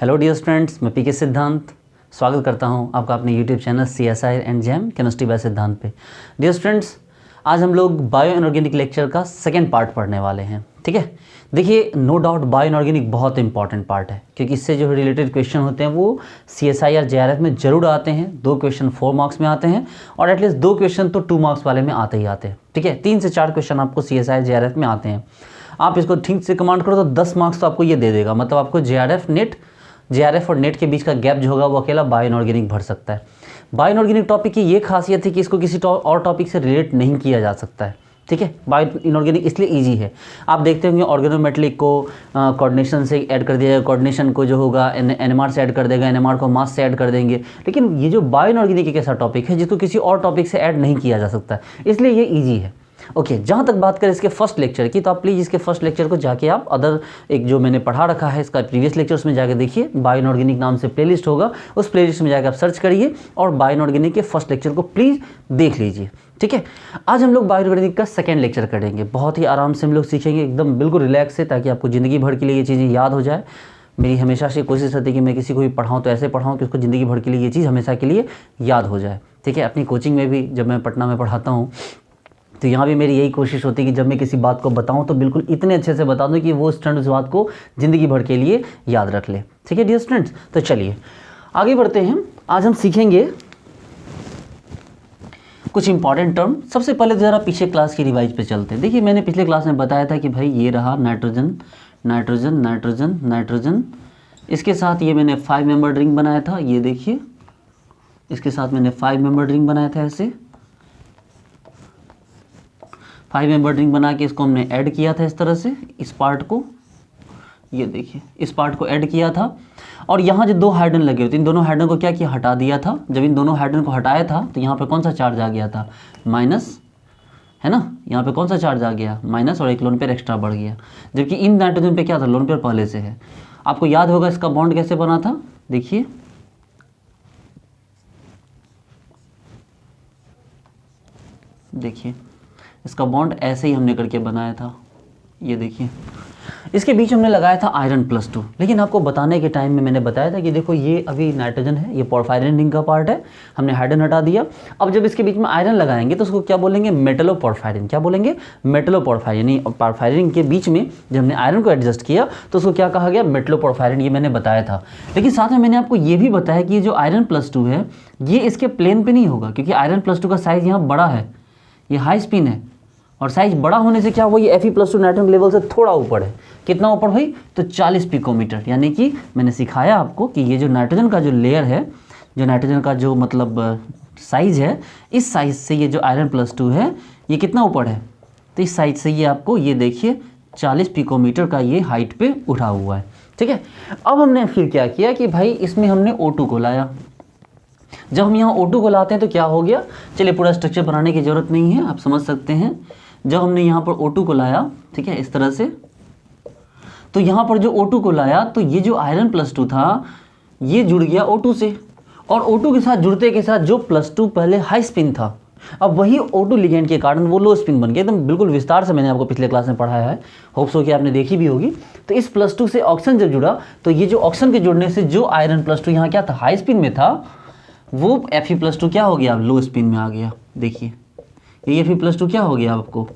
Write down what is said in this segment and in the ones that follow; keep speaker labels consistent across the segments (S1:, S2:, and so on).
S1: Hello dear students, मैं पीके सिद्धांत स्वागत करता हूं आपका अपने YouTube channel CSI and jam chemistry bye सिद्धांत पे। डियर स्टूडेंट्स, आज हम लोग बायो इनऑर्गेनिक लेक्चर का सेकेंड पार्ट पढ़ने वाले हैं। ठीक है, देखिए नो डाउट बायो इनऑर्गेनिक बहुत इंपॉर्टेंट पार्ट है, क्योंकि इससे जो रिलेटेड क्वेश्चन होते हैं वो CSI और JRF में जरूर आते हैं। 2 क्वेश्चन 4 मार्क्स में आते हैं और एटलीस्ट 2 क्वेश्चन तो 2 मार्क्स वाले में आते ही आते हैं। ठीक है, 3 से 4 क्वेश्चन आपको CSI JRF में आते हैं। आप इसको ठीक से कमांड करो तो 10 मार्क्स तो आपको ये दे देगा। मतलब आपको JRF और नेट के बीच का गैप जो होगा वो अकेला बायो इनऑर्गेनिक भर सकता है। बायो इनऑर्गेनिक टॉपिक की ये खासियत है कि इसको किसी और टॉपिक से रिलेट नहीं किया जा सकता है। ठीक है, बायो इनऑर्गेनिक इसलिए इजी है। आप देखते होंगे ऑर्गेनोमेटलिक को कोऑर्डिनेशन से ऐड कर दिया जाएगा, कोऑर्डिनेशन को जो होगा NMR से ऐड कर देगा, NMR को मास से ऐड कर देंगे। लेकिन ये जो बायो इनऑर्गेनिक एक ऐसा टॉपिक है जिसको किसी और टॉपिक से ऐड नहीं किया जा सकता, इसलिए ये ईजी है। ओके, जहाँ तक बात करें इसके फर्स्ट लेक्चर की, तो आप प्लीज़ इसके फर्स्ट लेक्चर को जाके आप अदर एक जो मैंने पढ़ा रखा है इसका प्रीवियस लेक्चर्स में जाके देखिए। बायो इनऑर्गेनिक नाम से प्लेलिस्ट होगा, उस प्लेलिस्ट में जाकर आप सर्च करिए और बायो इनऑर्गेनिक के फर्स्ट लेक्चर को प्लीज़ देख लीजिए। ठीक है, आज हम लोग बायो इनऑर्गेनिक का सेकेंड लेक्चर करेंगे। बहुत ही आराम से हम लोग सीखेंगे, एकदम बिल्कुल रिलैक्स से, ताकि आपको ज़िंदगी भर के लिए ये चीज़ें याद हो जाए। मेरी हमेशा से कोशिश रहती है कि मैं किसी को भी पढ़ाऊँ तो ऐसे पढ़ाऊँ कि उसको ज़िंदगी भर के लिए ये चीज़ हमेशा के लिए याद हो जाए। ठीक है, अपनी कोचिंग में भी जब मैं पटना में पढ़ाता हूँ तो यहाँ भी मेरी यही कोशिश होती है कि जब मैं किसी बात को बताऊँ तो बिल्कुल इतने अच्छे से बता दूँ कि वो स्टूडेंट उस बात को ज़िंदगी भर के लिए याद रख ले। ठीक है डियर स्टूडेंट्स, तो चलिए आगे बढ़ते हैं। आज हम सीखेंगे कुछ इंपॉर्टेंट टर्म। सबसे पहले ज़रा पीछे क्लास की रिवाइज पे चलते हैं। देखिए, मैंने पिछले क्लास में बताया था कि भाई ये रहा नाइट्रोजन नाइट्रोजन नाइट्रोजन नाइट्रोजन, इसके साथ ये मैंने 5 मेंबर रिंग बनाया था। ये देखिए, इसके साथ मैंने 5 मेंबर रिंग बनाया था। ऐसे 5 मेंबर रिंग बना के इसको हमने ऐड किया था इस तरह से, इस पार्ट को, ये देखिए इस पार्ट को ऐड किया था। और यहाँ जो 2 हाइड्रोजन लगे हुए थे, इन दोनों हाइड्रोजन को क्या किया, हटा दिया था। जब इन दोनों हाइड्रोजन को हटाया था तो यहाँ पे कौन सा चार्ज आ गया था, माइनस, है ना। यहाँ पे कौन सा चार्ज आ गया, माइनस, और एक लोन पेयर एक्स्ट्रा बढ़ गया। जबकि इन नाइट्रोजन पे क्या था, लोन पेयर पहले से है। आपको याद होगा इसका बॉन्ड कैसे बना था, देखिए देखिए इसका बॉन्ड ऐसे ही हमने करके बनाया था। ये देखिए, इसके बीच हमने लगाया था आयरन +2। लेकिन आपको बताने के टाइम में मैंने बताया था कि देखो ये अभी नाइट्रोजन है, ये पोरफायरिन रिंग का पार्ट है, हमने हाइड्रोजन हटा दिया। अब जब इसके बीच में आयरन लगाएंगे तो उसको क्या बोलेंगे, मेटलोपोरफायरिन। क्या बोलेंगे, मेटलोपोरफायरिन। यानी पोरफायरिन के बीच में जब हमने आयरन को एडजस्ट किया तो उसको क्या कहा गया, मेटलोपोरफायरिन। ये मैंने बताया था। लेकिन साथ में मैंने आपको ये भी बताया कि ये जो आयरन +2 है ये इसके प्लेन पर नहीं होगा, क्योंकि आयरन +2 का साइज़ यहाँ बड़ा है, ये हाई स्पिन है, और साइज बड़ा होने से क्या हुआ, ये Fe+2 नाइट्रोजन लेवल से थोड़ा ऊपर है। कितना ऊपर भाई, तो 40 पिकोमीटर। यानी कि मैंने सिखाया आपको कि ये जो नाइट्रोजन का जो लेयर है, जो नाइट्रोजन का जो मतलब साइज़ है, इस साइज़ से ये जो आयरन +2 है ये कितना ऊपर है, तो इस साइज से ये आपको ये देखिए 40 पिकोमीटर का ये हाइट पे उठा हुआ है। ठीक है, अब हमने फिर क्या किया कि भाई इसमें हमने O2 को लाया। जब हम यहाँ O2 को लाते हैं तो क्या हो गया, चलिए पूरा स्ट्रक्चर बनाने की ज़रूरत नहीं है, आप समझ सकते हैं। जब हमने यहाँ पर O2 को लाया, ठीक है, इस तरह से, तो यहाँ पर जो O2 को लाया तो ये जो आयरन +2 था ये जुड़ गया O2 से, और O2 के साथ जुड़ते के साथ जो +2 पहले हाई स्पिन था, अब वही O2 लिगेंड के कारण वो लो स्पिन बन गया। एकदम बिल्कुल विस्तार से मैंने आपको पिछले क्लास में पढ़ाया है, होप्स हो कि आपने देखी भी होगी। तो इस +2 से ऑक्सीजन जब जुड़ा तो ये जो ऑक्सीजन के जुड़ने से जो आयरन +2 यहाँ क्या था, हाई स्पिन में था, वो Fe+2 क्या हो गया, लो स्पिन में आ गया। देखिए ये Fe+2 क्या हो गया, आपको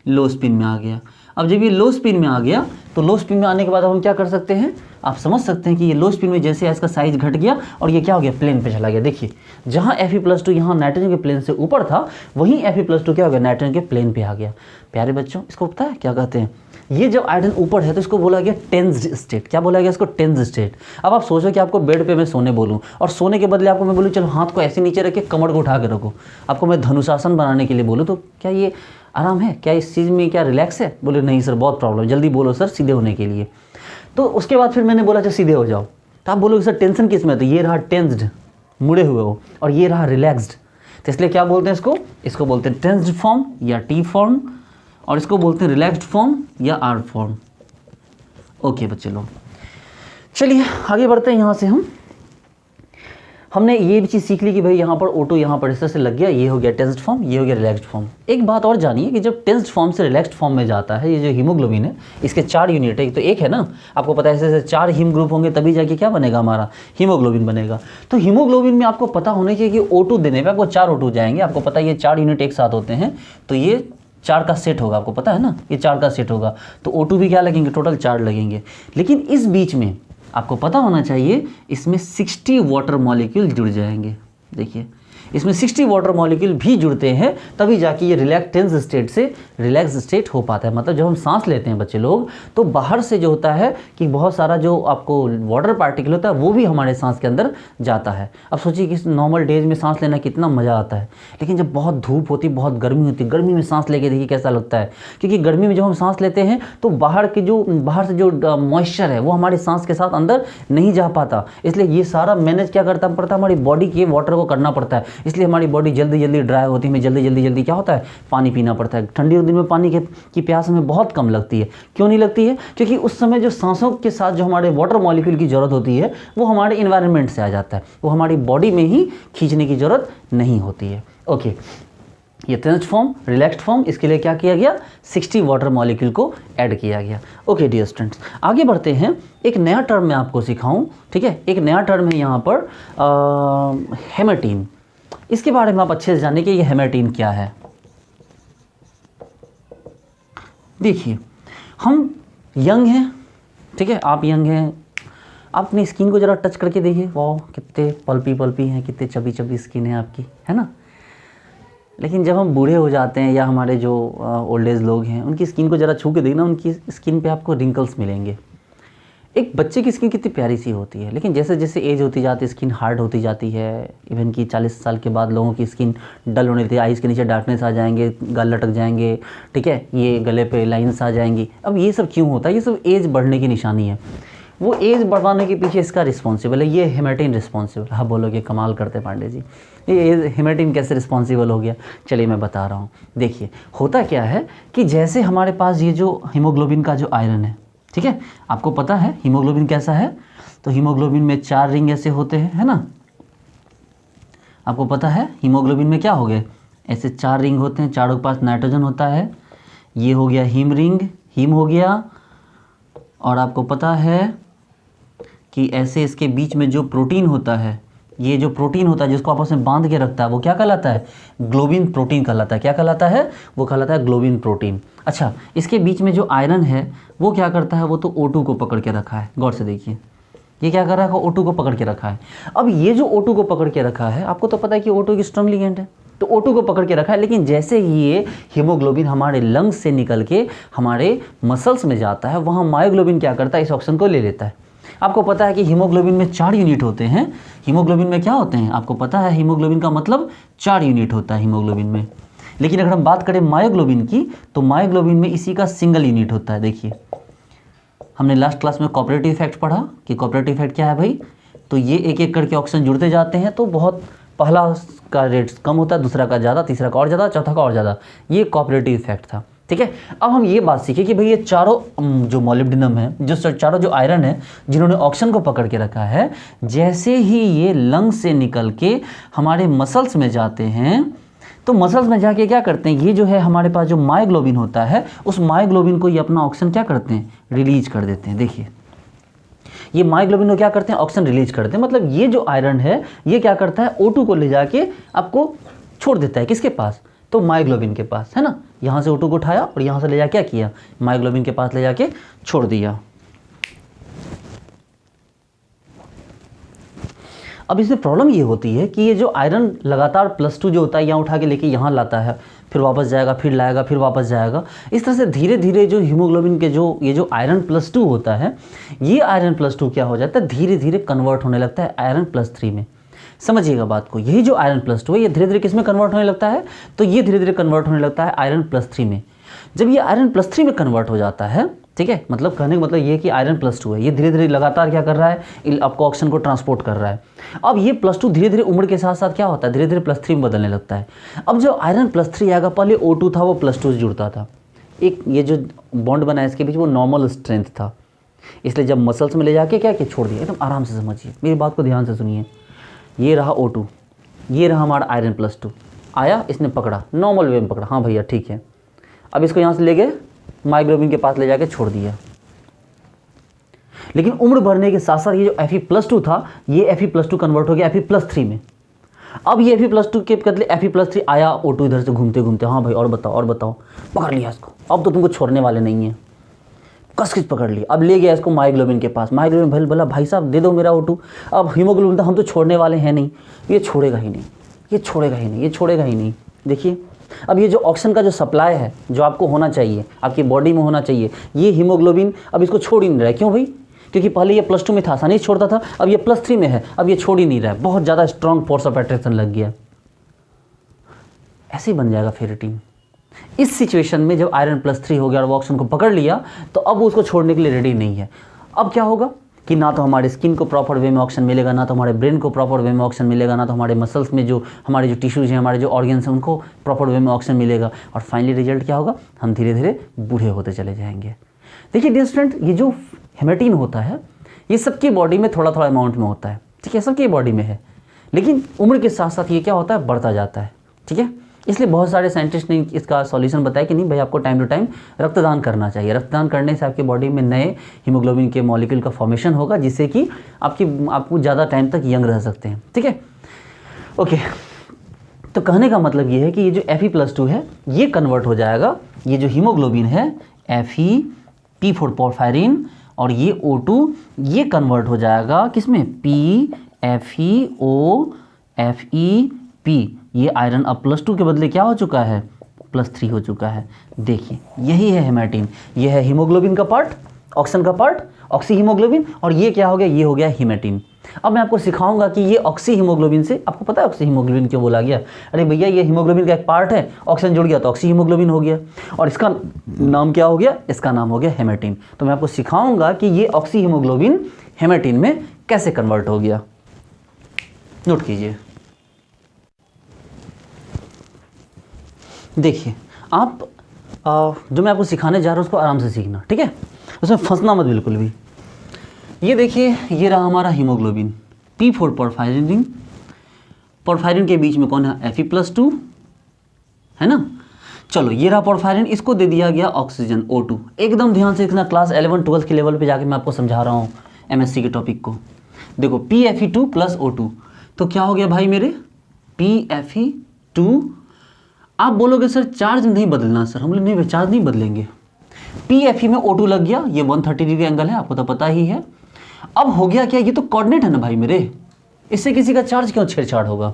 S1: लो स्पिन में आ गया। अब जब ये लो स्पिन में आ गया तो लो स्पिन में आने के बाद हम क्या कर सकते हैं, आप समझ सकते हैं कि ये लो स्पिन में जैसे इसका साइज घट गया और ये क्या हो गया, प्लेन पे चला गया। देखिए जहाँ Fe+2 यहाँ नाइट्रोजन के प्लेन से ऊपर था, वहीं Fe+2 क्या हो गया, नाइट्रोजन के प्लेन पे आ गया। प्यारे बच्चों, इसको पता है क्या कहते हैं, ये जब आयरन ऊपर है तो इसको बोला गया टेंस्ड स्टेट। क्या बोला गया इसको, टेंस्ड स्टेट। अब आप सोचो कि आपको बेड पे मैं सोने बोलूं और सोने के बदले आपको मैं बोलूं चलो हाथ को ऐसे नीचे रख के कमर को उठा के रखो, आपको मैं धनुषासन बनाने के लिए बोलूं, तो क्या ये आराम है, क्या इस चीज़ में क्या रिलैक्स है? बोले नहीं सर बहुत प्रॉब्लम, जल्दी बोलो सर सीधे होने के लिए। तो उसके बाद फिर मैंने बोला चलो सीधे हो जाओ, तो आप बोलोगे सर टेंशन किस में, तो ये रहा टेंस्ड, मुड़े हुए हो, और ये रहा रिलैक्स्ड। तो इसलिए क्या बोलते हैं इसको बोलते हैं टेंस्ड फॉर्म या T फॉर्म, और इसको बोलते हैं रिलैक्स्ड फॉर्म या R फॉर्म। ओके बच्चे लोग, चलिए आगे बढ़ते हैं। यहाँ से हम हमने ये भी चीज़ सीख ली कि भाई यहाँ पर O2 यहाँ पर इस तरह से लग गया, ये हो गया टेंस्ड फॉर्म, ये हो गया रिलैक्स्ड फॉर्म। एक बात और जानिए कि जब टेंस्ड फॉर्म से रिलैक्स्ड फॉर्म में जाता है, ये जो हीमोग्लोबिन है इसके 4 यूनिट है, तो एक है ना, आपको पता है ऐसे ऐसे 4 हीम ग्रुप होंगे तभी जाके क्या बनेगा, हमारा हीमोग्लोबिन बनेगा। तो हीमोग्लोबिन में आपको पता होना चाहिए कि O2 देने पर आपको 4 O2 जाएंगे। आपको पता है ये 4 यूनिट एक साथ होते हैं तो ये 4 का सेट होगा, आपको पता है ना, ये 4 का सेट होगा। तो O2 भी क्या लगेंगे, टोटल 4 लगेंगे। लेकिन इस बीच में आपको पता होना चाहिए इसमें 60 वाटर मॉलिक्यूल जुड़ जाएंगे। देखिए इसमें 60 वाटर मॉलिक्यूल भी जुड़ते हैं तभी जाके ये रिलैक्टेंस स्टेट से रिलैक्स स्टेट हो पाता है। मतलब जब हम सांस लेते हैं बच्चे लोग तो बाहर से जो होता है कि बहुत सारा जो आपको वाटर पार्टिकल होता है वो भी हमारे सांस के अंदर जाता है। अब सोचिए कि नॉर्मल डेज में सांस लेना कितना मज़ा आता है, लेकिन जब बहुत धूप होती है, बहुत गर्मी होती है, गर्मी में सांस लेके देखिए कैसा लगता है। क्योंकि गर्मी में जब हम सांस लेते हैं तो बाहर से जो मॉइस्चर है वो हमारे सांस के साथ अंदर नहीं जा पाता, इसलिए ये सारा मैनेज क्या करता पड़ता है, हमारी बॉडी के वाटर को करना पड़ता है। इसलिए हमारी बॉडी जल्दी जल्दी ड्राई होती है, हमें जल्दी क्या होता है, पानी पीना पड़ता है। ठंडी दिन में पानी की प्यास हमें बहुत कम लगती है। क्यों नहीं लगती है? क्योंकि उस समय जो सांसों के साथ जो हमारे वाटर मॉलिक्यूल की ज़रूरत होती है वो हमारे इन्वायरमेंट से आ जाता है, वो हमारी बॉडी में ही खींचने की ज़रूरत नहीं होती है। ओके, ये टेंस्ड फॉर्म, रिलैक्स्ड फॉर्म, इसके लिए क्या किया गया, 60 वाटर मॉलिक्यूल को ऐड किया गया। ओके डियर स्टूडेंट्स, आगे बढ़ते हैं। एक नया टर्म मैं आपको सिखाऊं, ठीक है, एक नया टर्म है यहाँ पर हेमेटीन। इसके बारे में आप अच्छे से जानें कि ये हेमेटीन क्या है। देखिए हम यंग हैं, ठीक है, आप यंग हैं, आप अपनी स्किन को ज़रा टच करके देखिए, वाह कितने पल्पी हैं, कितने चबी स्किन है आपकी, है ना। लेकिन जब हम बूढ़े हो जाते हैं या हमारे जो ओल्ड एज लोग हैं उनकी स्किन को ज़रा छू के देखना, उनकी स्किन पे आपको रिंकल्स मिलेंगे। एक बच्चे की स्किन कितनी प्यारी सी होती है, लेकिन जैसे जैसे एज होती जाती है स्किन हार्ड होती जाती है। इवन कि 40 साल के बाद लोगों की स्किन डल होने लगती है, आइज़ के नीचे डार्कनेस आ जाएंगे, गाल लटक जाएंगे, ठीक है, ये गले पे लाइंस आ जाएंगी। अब ये सब क्यों होता है? ये सब एज बढ़ने की निशानी है। वो एज बढ़वाने के पीछे इसका रिस्पॉन्सिबल है, ये हेमेटीन रिस्पॉन्सिबल। हाँ बोलोगे कमाल करते पांडे जी, ये हेमेटीन कैसे रिस्पॉन्सिबल हो गया? चलिए मैं बता रहा हूँ। देखिए होता क्या है कि जैसे हमारे पास ये जो हीमोग्लोबिन का जो आयरन है, ठीक है, आपको पता है हीमोग्लोबिन कैसा है, तो हीमोग्लोबिन में 4 रिंग ऐसे होते हैं, है ना। आपको पता है हीमोग्लोबिन में क्या हो गए, ऐसे 4 रिंग होते हैं, चारों के पास नाइट्रोजन होता है। ये हो गया हीम रिंग, हीम हो गया। और आपको पता है कि ऐसे इसके बीच में जो प्रोटीन होता है, ये जो प्रोटीन होता है जिसको आपस में बांध के रखता है वो क्या कहलाता है, ग्लोबिन प्रोटीन कहलाता है। क्या कहलाता है? वो कहलाता है ग्लोबिन प्रोटीन। अच्छा, इसके बीच में जो आयरन है वो क्या करता है, वो तो O2 को पकड़ के रखा है। गौर से देखिए ये क्या कर रहा है, O2 को पकड़ के रखा है। अब ये जो O2 को पकड़ के रखा है, आपको तो पता है कि O2 एक स्ट्रॉन्ग लिगेंड है, तो O2 को पकड़ के रखा है। लेकिन जैसे ही ये हीमोग्लोबिन हमारे लंग्स से निकल के हमारे मसल्स में जाता है, वहाँ मायोग्लोबिन क्या करता है, इस ऑक्सीजन को ले लेता है। आपको पता है कि हीमोग्लोबिन में 4 यूनिट होते हैं। हीमोग्लोबिन में क्या होते हैं, आपको पता है हीमोग्लोबिन का मतलब 4 यूनिट होता है हीमोग्लोबिन में। लेकिन अगर हम बात करें मायोग्लोबिन की, तो मायोग्लोबिन में इसी का सिंगल यूनिट होता है। देखिए हमने लास्ट क्लास में कोऑपरेटिव इफेक्ट पढ़ा कि कोऑपरेटिव इफेक्ट क्या है भाई, तो ये एक एक करके ऑक्सीजन जुड़ते जाते हैं, तो बहुत पहला का रेट कम होता है, दूसरा का ज़्यादा, तीसरा का और ज़्यादा, चौथा का और ज़्यादा, ये कोऑपरेटिव इफेक्ट था। ठीक है, अब हम ये बात सीखें कि भाई ये चारों जो मॉलिब्डेनम है, जो चारों जो आयरन है जिन्होंने ऑक्सीजन को पकड़ के रखा है, जैसे ही ये लंग से निकल के हमारे मसल्स में जाते हैं, तो मसल्स में जाके क्या करते हैं, ये जो है हमारे पास जो मायोग्लोबिन होता है, उस मायोग्लोबिन को ये अपना ऑक्सीजन क्या करते हैं, रिलीज कर देते हैं। देखिए ये मायोग्लोबिन को क्या करते हैं, ऑक्सीजन रिलीज करते हैं। मतलब ये जो आयरन है ये क्या करता है, O2 को ले जाके आपको छोड़ देता है, किसके पास, तो मायोग्लोबिन के पास, है ना। यहाँ से O2 को उठाया और यहाँ से ले जाके क्या किया, मायोग्लोबिन के पास ले जाके छोड़ दिया। अब इसमें प्रॉब्लम ये होती है कि ये जो आयरन लगातार +2 जो होता है यहाँ उठा के लेके यहाँ लाता है, फिर वापस जाएगा, फिर लाएगा, फिर वापस जाएगा। इस तरह से धीरे धीरे जो हीमोग्लोबिन के ये जो आयरन +2 होता है, ये आयरन +2 क्या हो जाता है, धीरे धीरे कन्वर्ट होने लगता है आयरन +3 में। समझिएगा बात को, यही जो आयरन +2 है ये धीरे धीरे किस में कन्वर्ट होने लगता है, तो ये धीरे धीरे कन्वर्ट होने लगता है आयरन +3 में। जब ये आयरन +3 में कन्वर्ट हो जाता है, ठीक है, मतलब कहने का मतलब ये कि आयरन +2 है, ये धीरे धीरे लगातार क्या कर रहा है, आपको ऑक्सीजन को ट्रांसपोर्ट कर रहा है। अब ये +2 धीरे धीरे उम्र के साथ साथ क्या होता है, धीरे धीरे +3 में बदलने लगता है। अब जो आयरन +3 आएगा, पहले O2 था वो +2 से जुड़ता था, एक ये जो बॉन्ड बना है इसके बीच वो नॉर्मल स्ट्रेंथ था, इसलिए जब मसल्स में ले जाके क्या किया, छोड़ दिया। एकदम आराम से समझिए, मेरी बात को ध्यान से सुनिए। ये रहा O2, ये रहा हमारा आयरन +2, आया इसने पकड़ा, नॉर्मल वे में पकड़ा, हाँ भैया ठीक है। अब इसको यहाँ से ले गए माइग्लोबिन के पास ले जाके छोड़ दिया। लेकिन उम्र बढ़ने के साथ साथ ये जो Fe+2 था, ये Fe+2 कन्वर्ट हो गया Fe+3 में। अब ये Fe+2 के बदले Fe+3 आया O2 इधर से घूमते घूमते, हाँ भाई और बताओ, पकड़ लिया इसको, अब तो तुमको छोड़ने वाले नहीं है, कस किस पकड़ लिया। अब ले गया इसको माइग्लोबिन के पास, माइग्लोबिन भाई बोला भाई साहब दे दो मेरा O2, अब हीमोग्लोबिन तो हम तो छोड़ने वाले हैं नहीं, ये छोड़ेगा ही नहीं, ये छोड़ेगा ही नहीं, ये छोड़ेगा ही नहीं। देखिए अब ये जो ऑक्सीजन का जो सप्लाई है जो आपको होना चाहिए, आपकी बॉडी में होना चाहिए, ये हीमोग्लोबिन अब इसको छोड़ ही नहीं रहा है। क्यों भाई? क्योंकि पहले ये +2 में था, आसानी से छोड़ता था, अब ये +3 में है, अब ये छोड़ ही नहीं रहा है, बहुत ज़्यादा स्ट्रॉन्ग फोर्स ऑफ अट्रैक्शन लग गया। ऐसे ही बन जाएगा फेरेटिन। इस सिचुएशन में जब आयरन +3 हो गया और वो ऑक्सीजन को पकड़ लिया, तो अब वो उसको छोड़ने के लिए रेडी नहीं है। अब क्या होगा कि ना तो हमारे स्किन को प्रॉपर वे में ऑक्सीजन मिलेगा, ना तो हमारे ब्रेन को प्रॉपर वे में ऑक्सीजन मिलेगा, ना तो हमारे मसल्स में जो हमारे जो टिश्यूज हैं, हमारे जो ऑर्गन्स हैं उनको प्रॉपर वे में ऑक्सीजन मिलेगा। और फाइनली रिजल्ट क्या होगा? हम धीरे धीरे बूढ़े होते चले जाएंगे। देखिए डियर स्टूडेंट, ये जो हेमेटिन होता है ये सबकी बॉडी में थोड़ा थोड़ा अमाउंट में होता है, ठीक है, सबकी बॉडी में है, लेकिन उम्र के साथ साथ ये क्या होता है, बढ़ता जाता है, ठीक है। इसलिए बहुत सारे साइंटिस्ट ने इसका सॉल्यूशन बताया कि नहीं भाई आपको टाइम टू टाइम रक्तदान करना चाहिए। रक्तदान करने से आपकी बॉडी में नए हीमोग्लोबिन के मॉलिक्यूल का फॉर्मेशन होगा, जिससे कि आपको ज़्यादा टाइम तक यंग रह सकते हैं, ठीक है। ओके, तो कहने का मतलब ये है कि ये जो Fe+2 है ये कन्वर्ट हो जाएगा, ये जो हीमोग्लोबिन है Fe P4 पोरफायरिन, और ये O2 ये कन्वर्ट हो जाएगा किसमें? PFeO FeP। ये आयरन अब +2 के बदले क्या हो चुका है? +3 हो चुका है। देखिए यही है हेमेटिन, ये है हीमोग्लोबिन का पार्ट, ऑक्सीजन का पार्ट, ऑक्सी हीमोग्लोबिन, और ये क्या हो गया? ये हो गया हेमेटिन। अब मैं आपको सिखाऊंगा कि ये ऑक्सी हीमोग्लोबिन से, आपको पता है ऑक्सी हीमोग्लोबिन क्यों बोला गया? अरे भैया ये हीमोग्लोबिन का एक पार्ट है, ऑक्सीजन जुड़ गया तो ऑक्सी हीमोग्लोबिन हो गया, और इसका नाम क्या हो गया? इसका नाम हो गया हेमेटिन। तो मैं आपको सिखाऊंगा कि ये ऑक्सी हीमोग्लोबिन हेमेटिन में कैसे कन्वर्ट हो गया। नोट कीजिए। देखिए आप जो मैं आपको सिखाने जा रहा हूँ उसको आराम से सीखना, ठीक है, उसमें फंसना मत बिल्कुल भी। ये देखिए ये रहा हमारा हीमोग्लोबिन P4 पोरफायरिन, पोरफायरिन के बीच में कौन है? Fe+2 है ना। चलो ये रहा पोरफायरिन, इसको दे दिया गया ऑक्सीजन O2। एकदम ध्यान से देखना, क्लास 11-12 के लेवल पे जाके मैं आपको समझा रहा हूँ MSc के टॉपिक को। देखो PFE2 + O2, तो क्या हो गया भाई मेरे? PFE2। आप बोलोगे सर चार्ज नहीं बदलना सर, हम बोले नहीं भाई चार्ज नहीं बदलेंगे। PFE में O2 लग गया, ये 130 डिग्री एंगल है, आपको तो पता ही है। अब हो गया क्या? ये तो कोऑर्डिनेट है ना भाई मेरे, इससे किसी का चार्ज क्यों छेड़छाड़ होगा?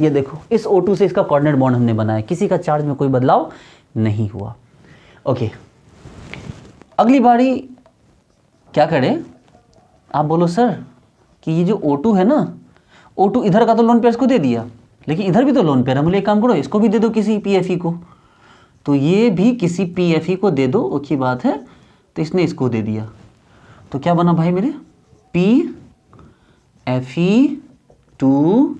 S1: ये देखो इस O2 से इसका कोऑर्डिनेट बॉन्ड हमने बनाया, किसी का चार्ज में कोई बदलाव नहीं हुआ। ओके, अगली बारी क्या करें? आप बोलो सर कि ये जो O2 है ना, O2 इधर का तो लोन पेयर्स को दे दिया, लेकिन इधर भी तो लोन पेयर है, बोले एक काम करो इसको भी दे दो किसी PFE को, तो ये भी किसी PFE को दे दो, ओके बात है। तो इसने इसको दे दिया, तो क्या बना भाई मेरे? PFE2O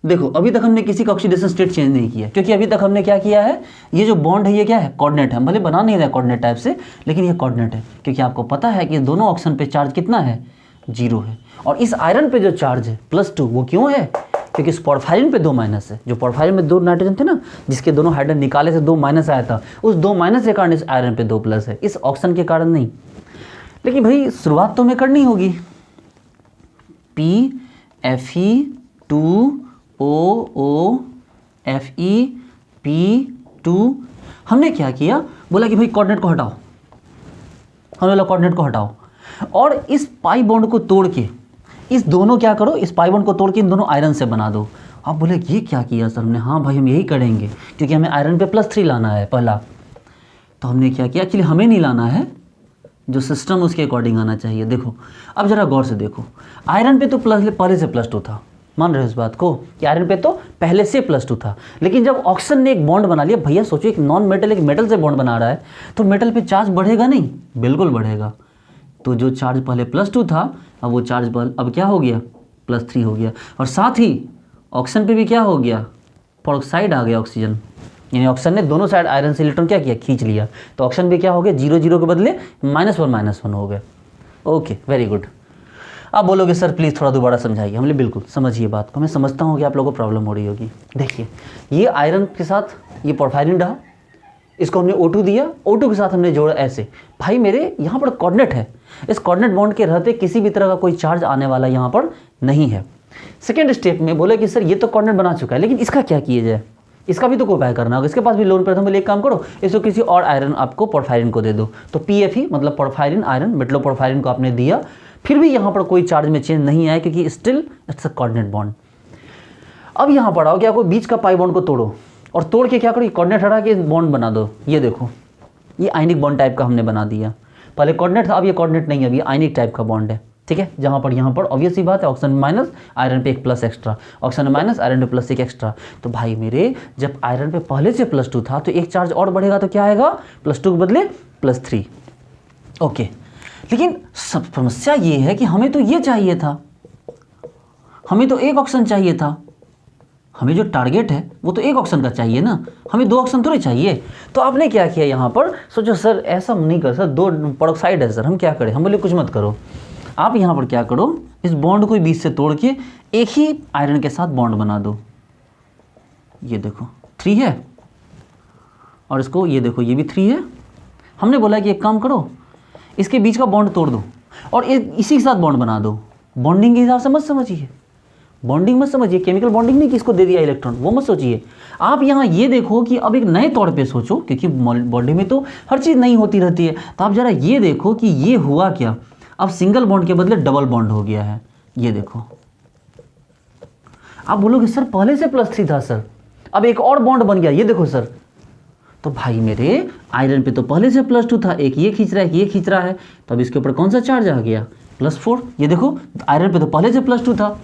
S1: देखो अभी तक हमने किसी का ऑक्सीडेशन स्टेट चेंज नहीं किया, क्योंकि अभी तक हमने क्या किया है? ये जो बॉन्ड है ये क्या है? कोऑर्डिनेट है। हम भले बना नहीं रहे कोऑर्डिनेट टाइप से, लेकिन ये कोऑर्डिनेट है, क्योंकि आपको पता है कि दोनों ऑक्सीजन पे चार्ज कितना है? 0 है। और इस आयरन पे जो चार्ज है +2, वो क्यों है? क्योंकि इस पोरफायरिन पे 2 माइनस है। जो पोरफायरिन में 2 नाइट्रोजन थे ना, जिसके दोनों हाइड्रोजन निकाले से 2 माइनस आया था, उस 2 माइनस के कारण इस आयरन पे 2 प्लस है, इस ऑक्सीजन के कारण नहीं। लेकिन भाई शुरुआत तो हमें करनी होगी। PFE2OOFeP2। हमने क्या किया? बोला कि भाई कोऑर्डिनेट को हटाओ, हमने बोला कोऑर्डिनेट को हटाओ, और इस पाई बॉन्ड को तोड़ के इस दोनों क्या करो? इस पाई बॉन्ड को तोड़ के इन दोनों आयरन से बना दो। आप बोले ये क्या किया सर हमने? हाँ भाई हम यही करेंगे, क्योंकि हमें आयरन पे +3 लाना है पहला। तो हमने क्या किया? एक्चुअली हमें नहीं लाना है, जो सिस्टम उसके अकॉर्डिंग आना चाहिए। देखो अब जरा गौर से देखो, आयरन पे तो पहले से +2 था, मान रहे हो इस बात को कि आयरन पे तो पहले से +2 था। लेकिन जब ऑक्सीजन ने एक बॉन्ड बना लिया, भैया सोचो एक नॉन मेटल एक मेटल से बॉन्ड बना रहा है, तो मेटल पे चार्ज बढ़ेगा नहीं? बिल्कुल बढ़ेगा। तो जो चार्ज पहले +2 था, अब वो चार्ज अब क्या हो गया? +3 हो गया। और साथ ही ऑक्सीजन पे भी क्या हो गया? पेरोक्साइड आ गया ऑक्सीजन, यानी ऑक्सीजन ने दोनों साइड आयरन से इलेक्ट्रॉन क्या किया? खींच लिया। तो ऑक्सीजन भी क्या हो गया? 0 0 के बदले -1 -1 हो गया। Okay, very good. आप बोलोगे सर प्लीज़ थोड़ा दोबारा समझाइए। हमने बिल्कुल समझिए बात को, मैं समझता हूँ कि आप लोगों को प्रॉब्लम हो रही होगी। देखिए, ये आयरन के साथ ये पोरफायरिन रहा, इसको हमने O2 दिया, O2 के साथ हमने जोड़ा ऐसे। भाई मेरे यहाँ पर कोऑर्डिनेट है, इस कोऑर्डिनेट बॉन्ड के रहते किसी भी तरह का कोई चार्ज आने वाला यहाँ पर नहीं है। सेकेंड स्टेप में बोले कि सर ये तो कोऑर्डिनेट बना चुका है, लेकिन इसका क्या किया जाए, इसका भी तो कोई उपाय करना होगा। इसके पास भी लोन पर था, बोले एक काम करो, इसको किसी और आयरन आपको पोरफायरिन को दे दो। तो PFE मतलब पोरफायरिन आयरन मेटलोपोरफायरिन को आपने दिया, फिर भी यहाँ पर कोई चार्ज में चेंज नहीं आया क्योंकि still it's a coordinate bond. अब यहाँ पर आओ कि आपको बीच का पाई बॉन्ड को तोड़ो, और तोड़ के क्या करो, कोऑर्डिनेट हटा के बॉन्ड बना दो। ये देखो, ये आयनिक बॉन्ड टाइप का हमने बना दिया। पहले कोऑर्डिनेट था, अब ये कोऑर्डिनेट नहीं है, अब ये आयनिक टाइप का बॉन्ड है। ठीक है, जहाँ पर यहाँ पर ऑब्वियस सी बात है, ऑक्सीजन माइनस आयरन पे एक plus extra, oxygen minus iron पे प्लस एक एक्स्ट्रा। तो भाई मेरे जब आयरन पे पहले से +2 था तो एक चार्ज और बढ़ेगा तो क्या आएगा, +2 के बदले +3। ओके, लेकिन सब समस्या ये है कि हमें तो ये चाहिए था, हमें तो एक ऑक्सीजन चाहिए था, हमें जो टारगेट है वो तो एक ऑक्सीजन का चाहिए ना, हमें 2 ऑक्सीजन थोड़ी चाहिए। तो आपने क्या किया यहाँ पर, सोचो सर ऐसा नहीं कर सर, 2 पेरोक्साइड है सर, हम क्या करें। हम बोले कुछ मत करो, आप यहाँ पर क्या करो, इस बॉन्ड को बीच से तोड़ के एक ही आयरन के साथ बॉन्ड बना दो। ये देखो 3 है, और इसको ये देखो ये भी 3 है। हमने बोला कि एक काम करो, इसके बीच का बॉन्ड तोड़ दो और इसी के साथ बॉन्ड बना दो। बॉन्डिंग के हिसाब से मत समझिए, बॉन्डिंग मत समझिए, केमिकल बॉन्डिंग नहीं कि इसको दे दिया इलेक्ट्रॉन, वो मत सोचिए। आप यहाँ ये देखो कि अब एक नए तौर पे सोचो, क्योंकि बॉडी में तो हर चीज़ नई होती रहती है। तो आप जरा ये देखो कि ये हुआ क्या, अब सिंगल बॉन्ड के बदले डबल बॉन्ड हो गया है। ये देखो, आप बोलोगे सर पहले से +3 था सर, अब एक और बॉन्ड बन गया, ये देखो सर। तो भाई मेरे आयरन पे तो पहले से +2 था, एक ये खींच रहा है, एक ये खींच रहा है, तो अब इसके ऊपर कौन सा चार्ज आ गया, +4। ये देखो आयरन पे तो पहले से +2 था,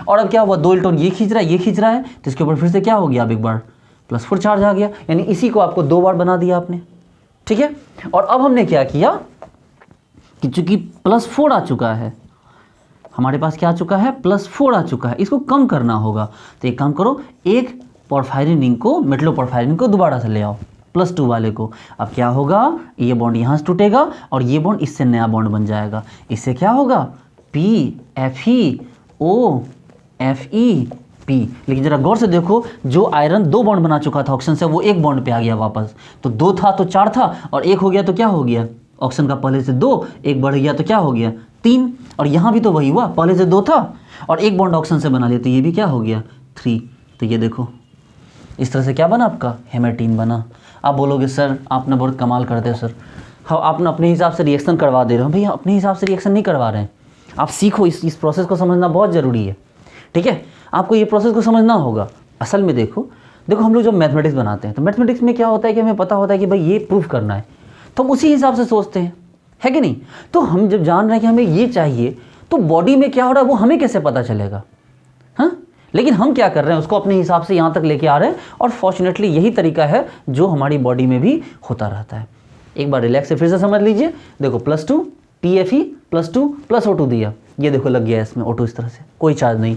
S1: और अब क्या हुआ, 2 इलेक्ट्रॉन ये खींच रहा है, ये खींच रहा है, तो इसके ऊपर फिर से क्या हो गया, अब एक बार +4 चार्ज आ गया। यानी इसी को आपको 2 बार बना दिया आपने। ठीक है, और अब हमने क्या किया कि चूंकि +4 आ चुका है, हमारे पास क्या आ चुका है, +4 आ चुका है, इसको कम करना होगा। तो एक काम करो, एक पोरफायरिन रिंग को, मेटलोपोरफायरिन को दोबारा से ले आओ, +2 वाले को। अब क्या होगा, ये बॉन्ड यहाँ से टूटेगा और ये बॉन्ड इससे नया बॉन्ड बन जाएगा। इससे क्या होगा, PFeOFeP। लेकिन जरा गौर से देखो, जो आयरन 2 बॉन्ड बना चुका था ऑक्सीजन से, वो एक बॉन्ड पे आ गया वापस। तो 2 था तो 4 था, और 1 हो गया तो क्या हो गया, ऑक्सीजन का पहले से 2, 1 बढ़ गया तो क्या हो गया, 3। और यहाँ भी तो वही हुआ, पहले से 2 था और 1 बॉन्ड ऑक्सीजन से बना लिया, तो ये भी क्या हो गया, 3। तो ये देखो इस तरह से क्या बना, आपका हेमेटीन बना। आप बोलोगे सर आपने बहुत कमाल करते हो सर, हाँ आपने अपने हिसाब से रिएक्शन करवा दे रहे हो। भैया अपने हिसाब से रिएक्शन नहीं करवा रहे हैं, आप सीखो, इस प्रोसेस को समझना बहुत ज़रूरी है। ठीक है, आपको ये प्रोसेस को समझना होगा। असल में देखो हम लोग जब मैथमेटिक्स बनाते हैं तो मैथमेटिक्स में क्या होता है कि हमें पता होता है कि भाई ये प्रूफ करना है, तो हम उसी हिसाब से सोचते हैं, है कि नहीं। तो हम जब जान रहे हैं कि हमें ये चाहिए, तो बॉडी में क्या हो रहा है वो हमें कैसे पता चलेगा, हाँ। लेकिन हम क्या कर रहे हैं, उसको अपने हिसाब से यहाँ तक लेके आ रहे हैं, और फॉर्चुनेटली यही तरीका है जो हमारी बॉडी में भी होता रहता है। एक बार रिलैक्स से फिर से समझ लीजिए। देखो +2 PFE +2 + O2 दिया, ये देखो लग गया इसमें O2 इस तरह से, कोई चार्ज नहीं।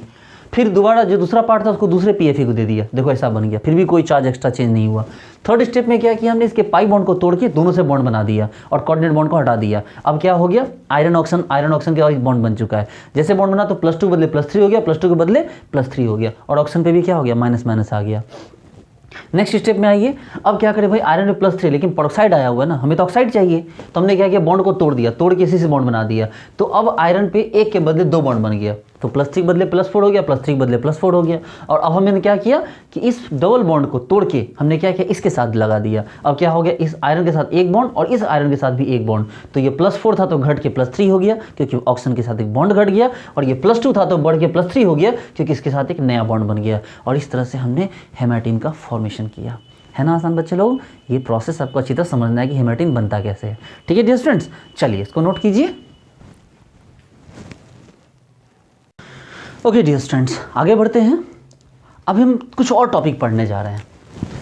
S1: फिर दोबारा जो दूसरा पार्ट था उसको दूसरे PFE को दे दिया, देखो ऐसा बन गया, फिर भी कोई चार्ज एक्स्ट्रा चेंज नहीं हुआ। थर्ड स्टेप में क्या किया हमने, इसके पाई बॉन्ड को तोड़ के दोनों से बॉन्ड बना दिया और कोऑर्डिनेट बॉन्ड को हटा दिया। अब क्या हो गया, आयरन ऑक्सीजन के और बॉन्ड बन चुका है। जैसे बॉन्ड बना तो +2 बदले +3 हो गया, +2 के बदले +3 हो गया, और ऑक्सीजन पे भी क्या हो गया, माइनस आ गया। नेक्स्ट स्टेप में आइए, अब क्या करें भाई, आयरन में +3 लेकिन पेरोक्साइड आया हुआ है ना, हमें तो ऑक्साइड चाहिए, तो हमने क्या किया, बॉन्ड को तोड़ दिया, तोड़ के इसी से बॉन्ड बना दिया। तो अब आयरन पे 1 के बदले 2 बॉन्ड बन गया, तो +3 के बदले +4 हो गया, +3 के बदले +4 हो गया। और अब हमने क्या किया कि इस डबल बॉन्ड को तोड़ के हमने क्या किया, इसके साथ लगा दिया। अब क्या हो गया, इस आयरन के साथ 1 बॉन्ड और इस आयरन के साथ भी 1 बॉन्ड, तो ये +4 था तो घट के +3 हो गया क्योंकि ऑक्सीजन के साथ एक बॉन्ड घट गया, और ये +2 था तो बढ़ के +3 हो गया क्योंकि इसके साथ एक नया बॉन्ड बन गया। और इस तरह से हमने हेमेटीन का फॉर्मेशन किया, है ना आसान बच्चे लोग। ये प्रोसेस आपको अच्छी तरह समझना है कि हेमेटीन बनता कैसे है। ठीक है डियर स्टूडेंट्स, चलिए इसको नोट कीजिए। ओके डियर स्टूडेंट्स, आगे बढ़ते हैं। अब हम कुछ और टॉपिक पढ़ने जा रहे हैं।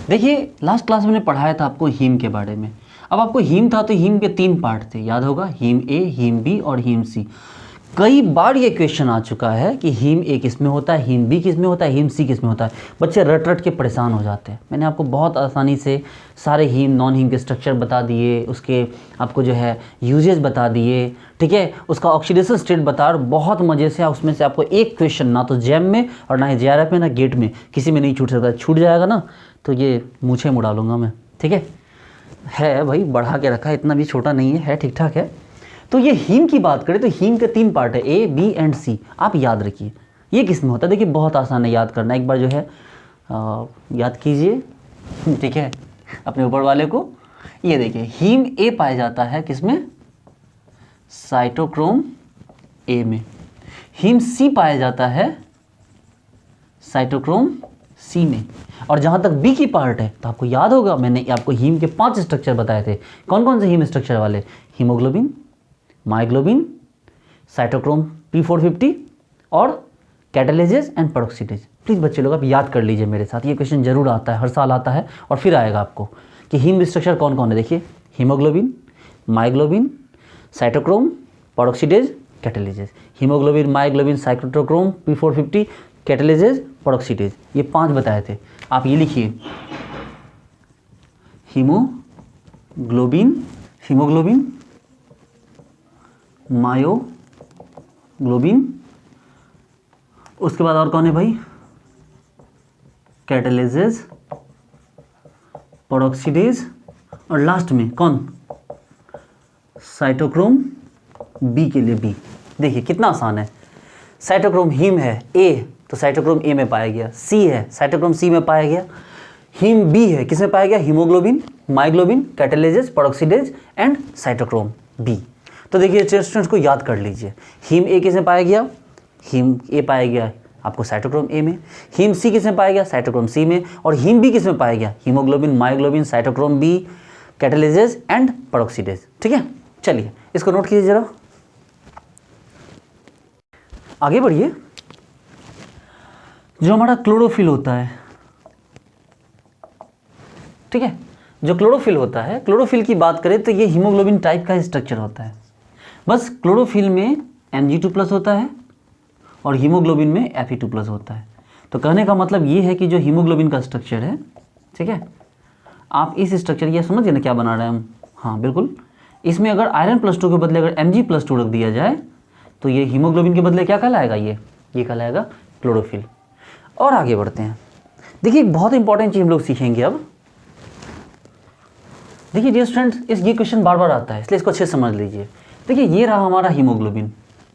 S1: देखिए लास्ट क्लास में मैंने पढ़ाया था आपको हीम के बारे में। अब आपको हीम था तो हीम के 3 पार्ट थे, याद होगा, हीम A, हीम B और हीम C। कई बार ये क्वेश्चन आ चुका है कि हीम ए किस में होता है, हीम बी किस में होता है, हीम सी किस में होता है। बच्चे रट रट के परेशान हो जाते हैं। मैंने आपको बहुत आसानी से सारे हीम नॉन हीम के स्ट्रक्चर बता दिए, उसके आपको जो है यूजेज बता दिए, ठीक है, उसका ऑक्सीडेशन स्टेट बता, और बहुत मज़े से उसमें से आपको एक क्वेश्चन ना तो जैम में और ना ही JRF में ना गेट में किसी में नहीं छूट सकता। छूट जाएगा ना तो ये मूछें मुड़ा लूँगा मैं, ठीक है भाई, बढ़ा के रखा है, इतना भी छोटा नहीं है, ठीक ठाक है। तो ये हीम की बात करें तो हीम के 3 पार्ट है, A, B एंड C। आप याद रखिए ये किस में होता है। देखिए बहुत आसान है याद करना, एक बार जो है याद कीजिए, ठीक है, अपने ऊपर वाले को। ये देखिए हीम A पाया जाता है किस में, साइटोक्रोम A में। हीम C पाया जाता है साइटोक्रोम C में। और जहाँ तक B की पार्ट है तो आपको याद होगा मैंने आपको हीम के 5 स्ट्रक्चर बताए थे। कौन कौन से हीम स्ट्रक्चर वाले, हीमोग्लोबिन, मायोग्लोबिन, साइटोक्रोम P450 और कैटालिसेस एंड पेरोक्सीडेज। प्लीज़ बच्चे लोग आप याद कर लीजिए मेरे साथ, ये क्वेश्चन जरूर आता है, हर साल आता है और फिर आएगा आपको कि हीम स्ट्रक्चर कौन कौन है। देखिए haemoglobin, myoglobin, cytochrome, peroxidase, catalase. Haemoglobin, myoglobin, cytochrome P450, catalase, peroxidase, ये 5 बताए थे। आप ये लिखिए हीमोग्लोबिन, मायोग्लोबिन, उसके बाद और कौन है भाई, कैटालिसेस, पेरोक्सीडेज, और लास्ट में कौन, साइटोक्रोम बी के लिए बी। देखिए कितना आसान है। साइटोक्रोम हीम है A तो साइटोक्रोम A में पाया गया, C है साइटोक्रोम C में पाया गया, हीम B है किस में पाया गया, haemoglobin, myoglobin, catalase, peroxidase and cytochrome B। तो देखिए स्टूडेंट्स को याद कर लीजिए, हीम A किस में पाया गया, हीम A पाया गया आपको साइटोक्रोम A में, हीम C किस में पाया गया, साइटोक्रोम C में, और हीम B किस में पाया गया, haemoglobin, myoglobin, cytochrome B, catalase and peroxidase. ठीक है, चलिए इसको नोट कीजिए जरा, आगे बढ़िए। जो हमारा क्लोरोफिल होता है, ठीक है, जो क्लोरोफिल होता है, क्लोरोफिल की बात करें तो ये हीमोग्लोबिन टाइप का स्ट्रक्चर होता है। बस क्लोरोफिल में Mg2+ होता है और हीमोग्लोबिन में Fe2+ होता है। तो कहने का मतलब ये है कि जो हीमोग्लोबिन का स्ट्रक्चर है, ठीक है, आप इस स्ट्रक्चर ये समझिए ना क्या बना रहे हैं हम। हाँ बिल्कुल, इसमें अगर आयरन +2 के बदले अगर Mg+2 रख दिया जाए तो ये हीमोग्लोबिन के बदले क्या कहलाएगा, ये कहलाएगा क्लोरोफिल। और आगे बढ़ते हैं। देखिए एक बहुत इंपॉर्टेंट चीज़ हम लोग सीखेंगे अब। देखिए डियर स्टूडेंट्स, ये क्वेश्चन बार बार आता है इसलिए इसको अच्छे से समझ लीजिए। देखिए ये रहा हमारा हीमोग्लोबिन,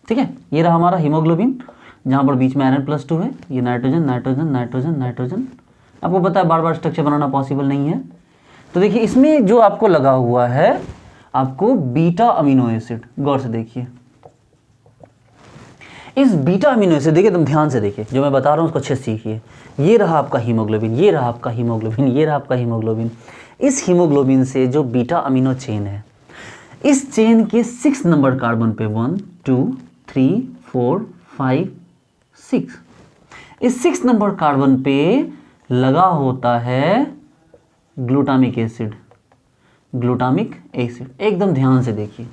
S1: ठीक है, ये रहा हमारा हीमोग्लोबिन जहाँ पर बीच में आयरन+2 है, ये नाइट्रोजन नाइट्रोजन नाइट्रोजन नाइट्रोजन। आपको पता है बार बार स्ट्रक्चर बनाना पॉसिबल नहीं है। तो देखिए इसमें जो आपको लगा हुआ है आपको बीटा अमीनो एसिड, गौर से देखिए इस बीटा अमीनो एसिड, देखिए तुम ध्यान से देखिए जो मैं बता रहा हूँ उसको अच्छे से सीखिए। ये रहा आपका हीमोग्लोबिन, ये रहा आपका हीमोग्लोबिन, ये रहा आपका हीमोग्लोबिन। इस हीमोग्लोबिन से जो बीटा अमीनो चेन है, इस चेन के 6 नंबर कार्बन पे 1 2 3 4 5 6, इस 6 नंबर कार्बन पे लगा होता है ग्लूटामिक एसिड, ग्लूटामिक एसिड। एकदम ध्यान से देखिए,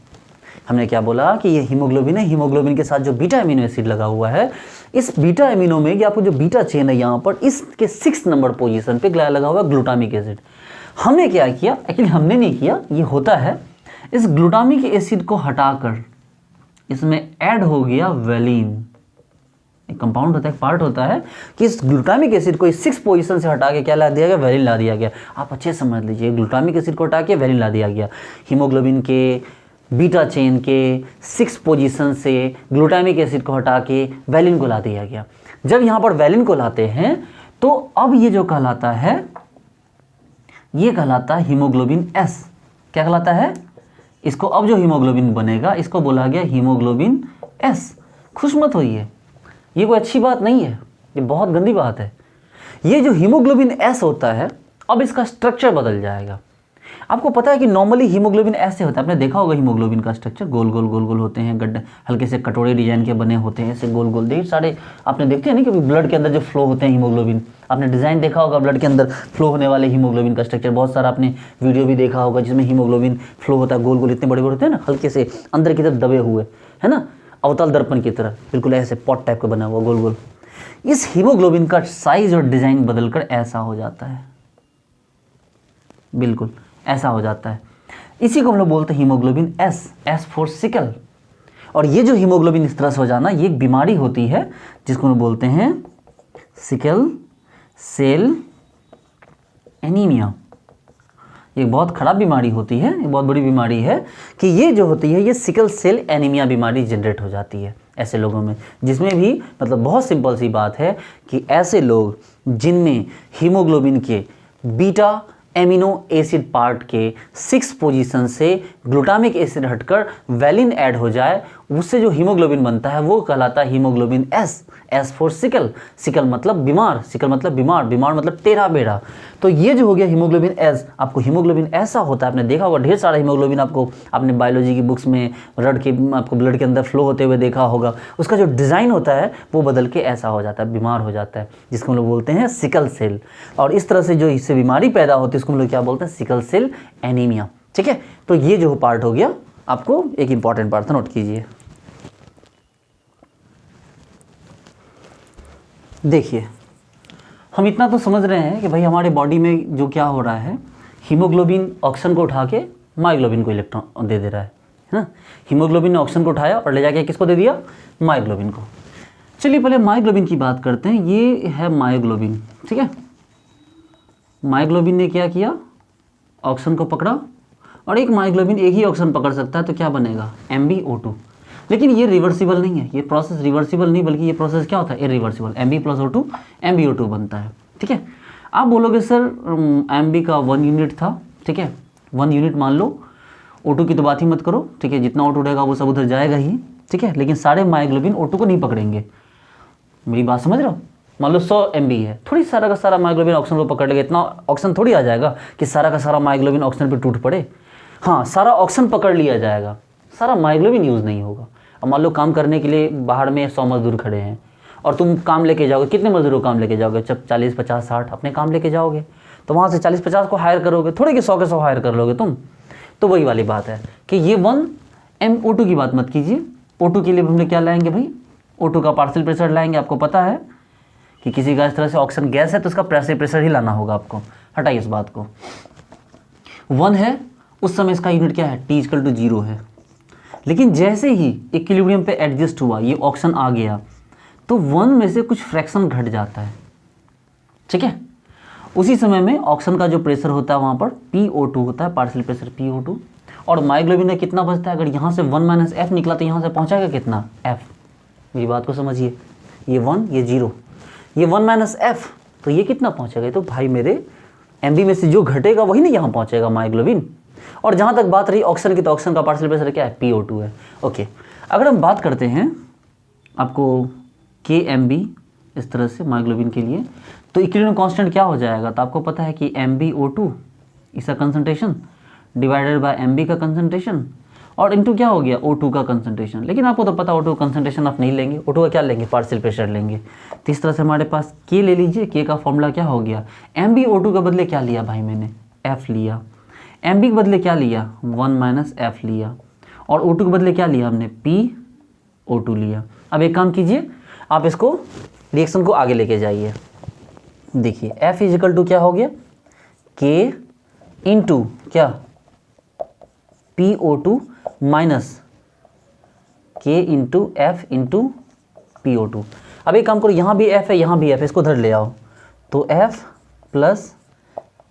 S1: हमने क्या बोला कि ये हीमोग्लोबिन है, हीमोग्लोबिन के साथ जो बीटा अमीनो एसिड लगा हुआ है, इस बीटा अमीनो में ये आपको जो बीटा चेन है यहाँ पर इसके 6 नंबर पोजीशन पे लगा हुआ ग्लूटामिक एसिड। हमने क्या किया, एक्चुअली हमने नहीं किया, ये होता है, इस ग्लूटामिक एसिड को हटाकर इसमें ऐड हो गया वेलिन। एक कंपाउंड होता है, एक पार्ट होता है कि इस ग्लूटामिक एसिड को इस 6 पोजीशन से हटा के क्या ला दिया गया, वेलिन ला दिया गया। आप अच्छे समझ लीजिए, ग्लूटामिक एसिड को हटा के वेलिन ला दिया गया। हीमोग्लोबिन के बीटा चेन के 6 पोजीशन से ग्लूटामिक एसिड को हटा के वेलिन को ला दिया गया। जब यहाँ पर वेलिन को लाते हैं तो अब ये जो कहलाता है, ये कहलाता है हीमोग्लोबिन S। क्या कहलाता है इसको, अब जो हीमोग्लोबिन बनेगा इसको बोला गया हीमोग्लोबिन S। खुश मत होइए, ये कोई अच्छी बात नहीं है, ये बहुत गंदी बात है। ये जो हीमोग्लोबिन S होता है अब इसका स्ट्रक्चर बदल जाएगा। आपको पता है कि नॉर्मली हीमोग्लोबिन ऐसे होता है, आपने देखा होगा हीमोग्लोबिन का स्ट्रक्चर गोल गोल गोल गोल होते हैं, गड्ढे हल्के से कटोरे डिजाइन के बने होते हैं, ऐसे गोल गोल ढेर सारे। आपने देखते हैं ना कि ब्लड के अंदर जो फ्लो होते हैं हीमोग्लोबिन, आपने डिज़ाइन देखा होगा ब्लड के अंदर फ्लो होने वाले हीमोग्लोबिन का स्ट्रक्चर। बहुत सारा आपने वीडियो भी देखा होगा जिसमें हीमोग्लोबिन फ्लो होता है, गोल गोल इतने बड़े बड़े होते हैं ना, हल्के से अंदर की तरफ दबे हुए, है ना। अवतल दर्पण की तरह, बिल्कुल ऐसे पॉट टाइप का बना हुआ गोल गोल। इस हीमोग्लोबिन का साइज और डिजाइन बदलकर ऐसा हो जाता है, बिल्कुल ऐसा हो जाता है। इसी को हम लोग बोलते हैं haemoglobin S, S for sickle. और ये जो हीमोग्लोबिन इस तरह से हो जाना, ये एक बीमारी होती है जिसको हम बोलते हैं सिकल सेल एनीमिया। ये बहुत ख़राब बीमारी होती है, ये बहुत बड़ी बीमारी है कि ये जो होती है ये सिकल सेल एनीमिया बीमारी जनरेट हो जाती है ऐसे लोगों में, जिसमें भी मतलब बहुत सिंपल सी बात है कि ऐसे लोग जिनमें हीमोग्लोबिन के बीटा एमिनो एसिड पार्ट के 6 पोजीशन से ग्लूटामिक एसिड हटकर वैलिन ऐड हो जाए, उससे जो हीमोग्लोबिन बनता है वो कहलाता है haemoglobin S, S for sickle. Sickle मतलब बीमार, सिकल मतलब बीमार, बीमार मतलब टेढ़ा बेढ़ा। तो ये जो हो गया हीमोग्लोबिन एस, आपको हीमोग्लोबिन ऐसा होता है, आपने देखा होगा ढेर सारा हीमोग्लोबिन आपको आपने बायोलॉजी की बुक्स में आपको ब्लड के अंदर फ्लो होते हुए देखा होगा। उसका जो डिज़ाइन होता है वो बदल के ऐसा हो जाता है, बीमार हो जाता है, जिसको हम लोग बोलते हैं सिकल सेल। और इस तरह से जो इससे बीमारी पैदा होती है इसको हम लोग क्या बोलते हैं, सिकल सेल एनीमिया। ठीक है, तो ये जो पार्ट हो गया, आपको एक इंपॉर्टेंट पार्ट था, नोट कीजिए। देखिए, हम इतना तो समझ रहे हैं कि भाई हमारे बॉडी में जो क्या हो रहा है, हीमोग्लोबिन ऑक्सीजन को उठा के मायोग्लोबिन को इलेक्ट्रॉन दे रहा है ना। हीमोग्लोबिन ने ऑक्सीजन को उठाया और ले जाके किसको दे दिया, मायोग्लोबिन को। चलिए पहले मायोग्लोबिन की बात करते हैं। ये है मायोग्लोबिन, ठीक है। मायोग्लोबिन ने क्या किया, ऑक्सीजन को पकड़ा, और एक मायोग्लोबिन एक ही ऑक्सीजन पकड़ सकता है, तो क्या बनेगा, MbO2। लेकिन ये रिवर्सिबल नहीं है, ये प्रोसेस रिवर्सिबल नहीं, बल्कि ये प्रोसेस क्या होता है, इरिवर्सिबल। Mb + O2 MbO2 बनता है, ठीक है। आप बोलोगे सर Mb का 1 यूनिट था, ठीक है, 1 यूनिट मान लो। O2 की तो बात ही मत करो, ठीक है, जितना O2 उड़ेगा वो सब उधर जाएगा ही, ठीक है। लेकिन सारे मायोग्लोबिन O2 को नहीं पकड़ेंगे, मेरी बात समझ रहे हो। मान लो 100 MB है, थोड़ी सारा का सारा मायोग्लोबिन ऑक्सीजन को पकड़ लेगा, इतना ऑक्सीजन थोड़ी आ जाएगा कि सारा का सारा मायोग्लोबिन ऑक्सीजन पे टूट पड़े। हाँ, सारा ऑक्सीजन पकड़ लिया जाएगा, सारा मायोग्लोबिन यूज़ नहीं होगा। अब मान लो काम करने के लिए बाहर में 100 मजदूर खड़े हैं और तुम काम लेके जाओगे, कितने मजदूरों काम लेके जाओगे, जब 40, 50, 60 अपने काम लेके जाओगे, तो वहाँ से 40, 50 को हायर करोगे, थोड़े के 100 के 100 हायर कर लोगे तुम। तो वही वाली बात है कि ये 1 MO2 की बात मत कीजिए। O2 के लिए हम लोग क्या लाएंगे भाई, O2 का पार्शियल प्रेशर लाएंगे। आपको पता है कि किसी का इस तरह से ऑक्सीजन गैस है तो उसका प्रेशर ही लाना होगा आपको, हटाइए इस बात को। 1 है, उस समय इसका यूनिट क्या है, T = 0 है। लेकिन जैसे ही इक्विलिब्रियम पे एडजस्ट हुआ, ये ऑक्सीजन आ गया, तो 1 में से कुछ फ्रैक्शन घट जाता है, ठीक है। उसी समय में ऑक्सीजन का जो प्रेशर होता है वहाँ पर PO2 होता है, पार्शियल प्रेशर PO2। और मायोग्लोबिन में कितना बचता है, अगर यहाँ से 1 - F निकला तो यहाँ से पहुँचाएगा कितना, F। मेरी बात को समझिए, ये 1 ये 0, ये 1 - F, तो ये कितना पहुँचेगा, तो भाई मेरे MB में से जो घटेगा वही ना यहाँ पहुँचेगा मायोग्लोबिन। और जहाँ तक बात रही ऑक्सीजन की, तो ऑक्सीजन का पार्शियल प्रेशर क्या है, PO2 है। ओके, अगर हम बात करते हैं आपको KMB इस तरह से मायोग्लोबिन के लिए, तो इक्विलिब्रियम कांस्टेंट क्या हो जाएगा, तो आपको पता है कि MbO2 इसका कंसंट्रेशन डिवाइडेड बाय MB का कंसंट्रेशन और इनटू क्या हो गया, O2 का कंसंट्रेशन। लेकिन आपको तो पता O2 कंसंट्रेशन आप नहीं लेंगे, O2 का क्या लेंगे, पार्शियल प्रेशर लेंगे। तो इस तरह से हमारे पास K ले लीजिए, K का फॉर्मूला क्या हो गया, MbO2 के बदले क्या लिया भाई मैंने, F लिया। MB के बदले क्या लिया, 1 - F लिया। और O2 के बदले क्या लिया हमने, PO2 लिया। अब एक काम कीजिए, आप इसको रिएक्शन को आगे लेके जाइए। देखिए F = क्या हो गया, K × क्या, PO2 minus K × F × PO2। अब एक काम करो, यहाँ भी F है यहाँ भी F है, इसको उधर ले आओ, तो F +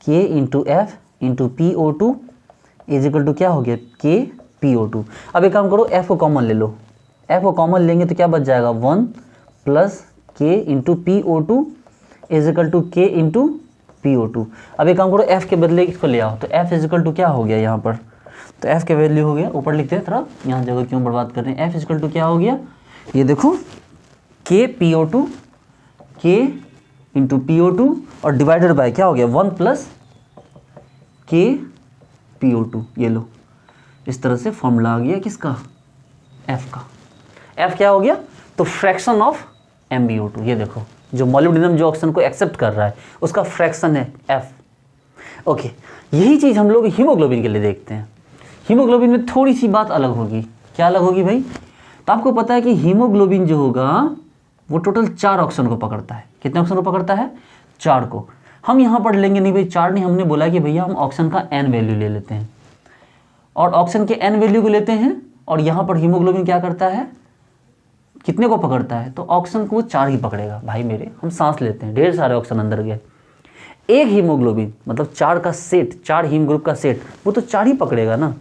S1: K × F × PO2 = क्या हो गया, K PO2। अब एक काम करो, F को कॉमन ले लो, F को कॉमन लेंगे तो क्या बच जाएगा, 1 + K × PO2 = K × PO2। अब एक काम करो, F के बदले इसको ले आओ, तो F = क्या हो गया यहाँ पर, तो F के वैल्यू हो गया, ऊपर लिखते हैं, थोड़ा यहाँ जगह क्यों बर्बाद कर रहे हैं। F = क्या हो गया, ये देखो K PO2, K × PO2 और डिवाइडेड बाय क्या हो गया, 1 + K PO2। ये लो, इस तरह से फॉर्मूला आ गया किसका, F का। F क्या हो गया, तो फ्रैक्शन ऑफ MbO2। ये देखो, जो मॉलिब्डेनम जो ऑक्सीजन को एक्सेप्ट कर रहा है उसका फ्रैक्शन है F। ओके, यही चीज़ हम लोग हीमोग्लोबिन के लिए देखते हैं। हीमोग्लोबिन में थोड़ी सी बात अलग होगी, क्या अलग होगी भाई, तो आपको पता है कि हीमोग्लोबिन जो होगा वो टोटल 4 ऑक्सीजन को पकड़ता है। कितने ऑक्सीजन को पकड़ता है? 4 को। हम यहाँ पर लेंगे नहीं भाई 4 नहीं, हमने बोला कि भैया हम ऑक्सीजन का n वैल्यू ले लेते हैं और ऑक्सीजन के n वैल्यू को लेते हैं और यहाँ पर हीमोग्लोबिन क्या करता है, कितने को पकड़ता है? तो ऑक्सीजन को वो 4 ही पकड़ेगा। भाई मेरे हम सांस लेते हैं, ढेर सारे ऑक्सीजन अंदर गए, एक हीमोग्लोबिन मतलब 4 का सेट, 4 हीम ग्रुप का सेट, वो तो 4 ही पकड़ेगा ना।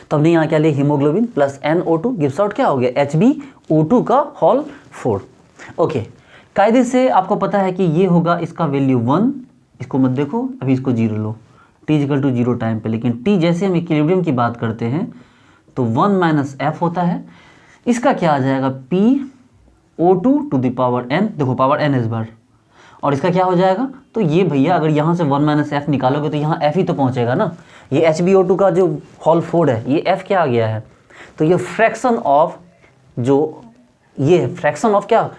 S1: तो हमने यहाँ क्या लिया, haemoglobin plus NO2 gives out क्या हो गया, HbO2 का होल 4। ओके, कायदे से आपको पता है कि ये होगा इसका वैल्यू 1, इसको मत देखो, अभी इसको 0 लो, t = 0 टाइम पे। लेकिन t जैसे हम इक्विलिब्रियम की बात करते हैं तो 1 - f होता है, इसका क्या आ जाएगा PO2 to the power n, देखो पावर n इस बार, और इसका क्या हो जाएगा, तो ये भैया अगर यहाँ से 1 - f निकालोगे तो यहाँ f ही तो पहुँचेगा ना। ये HbO2 का जो होल 4 है ये f क्या आ गया है, तो ये फ्रैक्शन ऑफ जो ये फ्रैक्शन ऑफ क्या,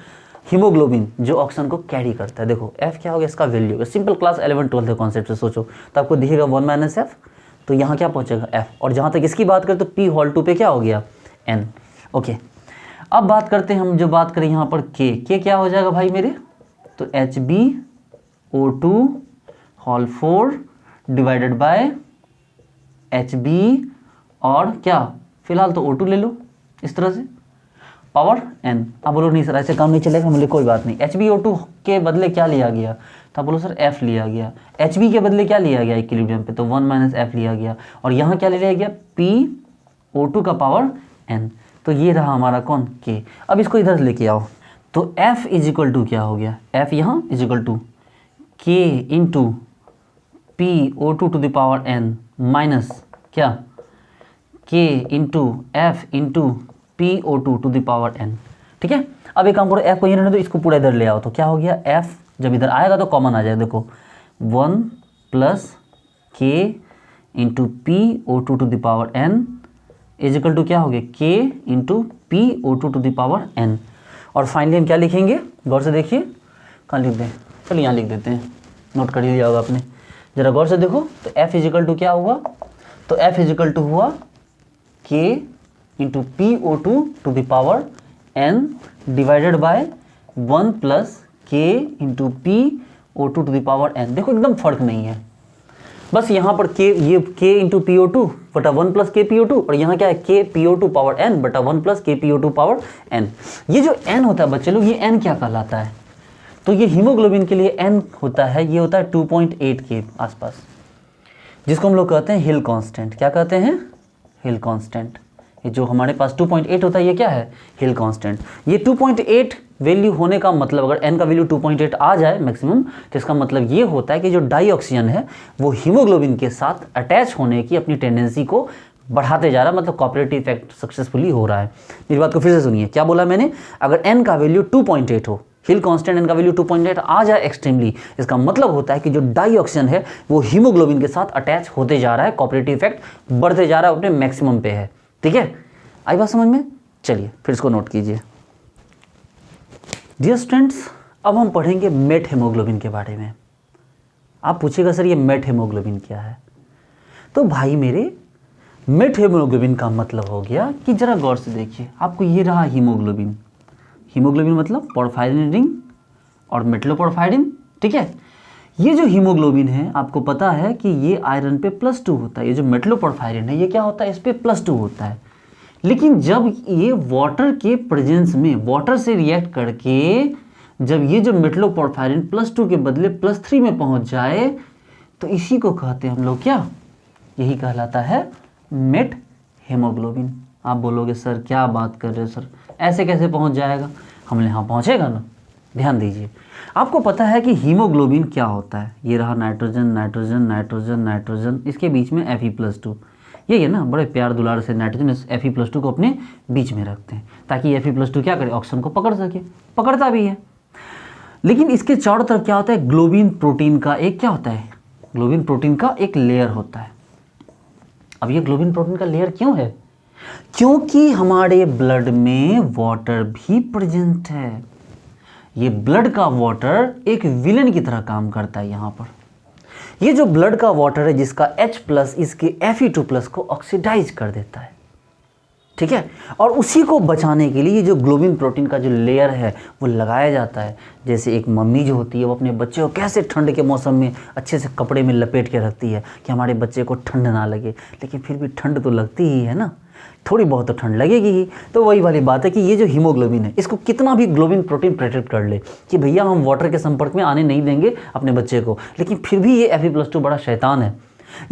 S1: हीमोग्लोबिन जो ऑक्सीजन को कैरी करता है। देखो f क्या हो गया, इसका वैल्यू होगा, सिंपल क्लास 11-12 के कॉन्सेप्ट से सोचो तो आपको दिखेगा 1 - f, तो यहाँ क्या पहुँचेगा f, और जहाँ तक इसकी बात करें तो p/2 पे क्या हो गया n। ओके, अब बात करते हैं हम, जो बात करें यहाँ पर k क्या हो जाएगा भाई मेरे, तो HbO2 whole 4 divided by Hb और क्या, फिलहाल तो O2 ले लो इस तरह से, पावर n। अब बोलो नहीं सर ऐसे काम नहीं चलेगा, बोले कोई बात नहीं, HbO2 के बदले क्या लिया गया, तो आप बोलो सर f लिया गया, Hb के बदले क्या लिया गया इक्विलिब्रियम पे, तो 1 - f लिया गया, और यहाँ क्या ले लिया गया PO2 का पावर n। तो ये रहा हमारा कौन, k। अब इसको इधर लेके आओ, तो f = क्या हो गया, f यहाँ = k × PO2 to the power n minus क्या, k × f × PO2 to the power n। ठीक है, अब एक काम करो, f को ये रहने दो, इसको पूरा इधर ले आओ, तो क्या हो गया, f जब इधर आएगा तो कॉमन आ जाएगा, देखो 1 + k × PO2 to the power n = क्या हो गया, k × PO2 to the power n। और फाइनली हम क्या लिखेंगे, गौर से देखिए, कहाँ लिख दें, चलिए यहाँ लिख देते हैं, नोट कर लिया होगा आपने, ज़रा गौर से देखो, तो f = क्या हुआ, तो f = हुआ k × PO2 to the power n by बाय 1 + k × PO2 to the power n। देखो एकदम फर्क नहीं है, बस यहाँ पर k, ये k × PO2 बटा 1 + k PO2, और यहाँ क्या है k PO2 पावर n बटा 1 + k PO2 पावर n। ये जो n होता है बच्चे लोग, ये n क्या कहलाता है, तो ये हीमोग्लोबिन के लिए n होता है, ये होता है 2.8 के आसपास, जिसको हम लोग कहते हैं हिल कांस्टेंट। क्या कहते हैं, हिल कांस्टेंट। ये जो हमारे पास 2.8 होता है ये क्या है, हिल कांस्टेंट। ये 2.8 वैल्यू होने का मतलब, अगर n का वैल्यू 2.8 आ जाए मैक्सिमम, तो इसका मतलब ये होता है कि जो डाई ऑक्सीजन है वो हीमोग्लोबिन के साथ अटैच होने की अपनी टेंडेंसी को बढ़ाते जा रहा है, मतलब कोऑपरेटिव इफेक्ट सक्सेसफुली हो रहा है। मेरी बात को फिर से सुनिए, क्या बोला मैंने, अगर n का वैल्यू 2.8 हो, हिल कांस्टेंट n का वैल्यू 2.8 आ जाए एक्सट्रीमली, इसका मतलब होता है कि जो डाई ऑक्सीजन है वो हीमोग्लोबिन के साथ अटैच होते जा रहा है, कोऑपरेटिव इफेक्ट बढ़ते जा रहा है, अपने मैक्सिमम पे है। ठीक है, आई बात समझ में, चलिए फिर इसको नोट कीजिए। डियर स्टूडेंट्स, अब हम पढ़ेंगे मेट हेमोग्लोबिन के बारे में। आप पूछिएगा सर ये मेट हेमोग्लोबिन क्या है, तो भाई मेरे मेट हेमोग्लोबिन का मतलब हो गया कि जरा गौर से देखिए, आपको ये रहा हीमोग्लोबिन, हीमोग्लोबिन मतलब पोरफायरिन रिंग और मेटलोपोरफायरिन। ठीक है, ये जो हीमोग्लोबिन है आपको पता है कि ये आयरन पे +2 होता है, ये जो मेटलोपोरफायरिन है ये क्या होता है, इस पे +2 होता है। लेकिन जब ये वाटर के प्रेजेंस में, वाटर से रिएक्ट करके जब ये जो मेटलोपोरफायरिन +2 के बदले +3 में पहुंच जाए, तो इसी को कहते हैं हम लोग क्या, यही कहलाता है मेट हेमोग्लोबिन। आप बोलोगे सर क्या बात कर रहे हो सर, ऐसे कैसे पहुंच जाएगा, हमने यहाँ पहुँचेगा ना। ध्यान दीजिए, आपको पता है कि हीमोग्लोबिन क्या होता है, ये रहा नाइट्रोजन नाइट्रोजन नाइट्रोजन नाइट्रोजन, इसके बीच में Fe+2, ये है ना, बड़े प्यार दुलार से नाइट्रोजन Fe+2 को अपने बीच में रखते हैं ताकि Fe+2 क्या करे, ऑक्सीजन को पकड़ सके, पकड़ता भी है। लेकिन इसके चारों तरफ क्या होता है, ग्लोबिन प्रोटीन का एक क्या होता है, ग्लोबिन प्रोटीन का एक लेयर होता है। अब ये ग्लोबिन प्रोटीन का लेयर क्यों है, क्योंकि हमारे ब्लड में वाटर भी प्रेजेंट है। ये ब्लड का वाटर एक विलेन की तरह काम करता है। यहाँ पर ये जो ब्लड का वाटर है जिसका H+ इसके Fe2+ को ऑक्सीडाइज कर देता है। ठीक है। और उसी को बचाने के लिए ये जो ग्लोबिन प्रोटीन का जो लेयर है वो लगाया जाता है। जैसे एक मम्मी जो होती है वो अपने बच्चे को कैसे ठंड के मौसम में अच्छे से कपड़े में लपेट के रखती है कि हमारे बच्चे को ठंड ना लगे, लेकिन फिर भी ठंड तो लगती ही है ना, थोड़ी बहुत तो ठंड लगेगी ही। तो वही वाली बात है कि ये जो हीमोग्लोबिन है इसको कितना भी ग्लोबिन प्रोटीन प्रोटेक्ट कर ले कि भैया हम वाटर के संपर्क में आने नहीं देंगे अपने बच्चे को, लेकिन फिर भी ये Fe+2 बड़ा शैतान है।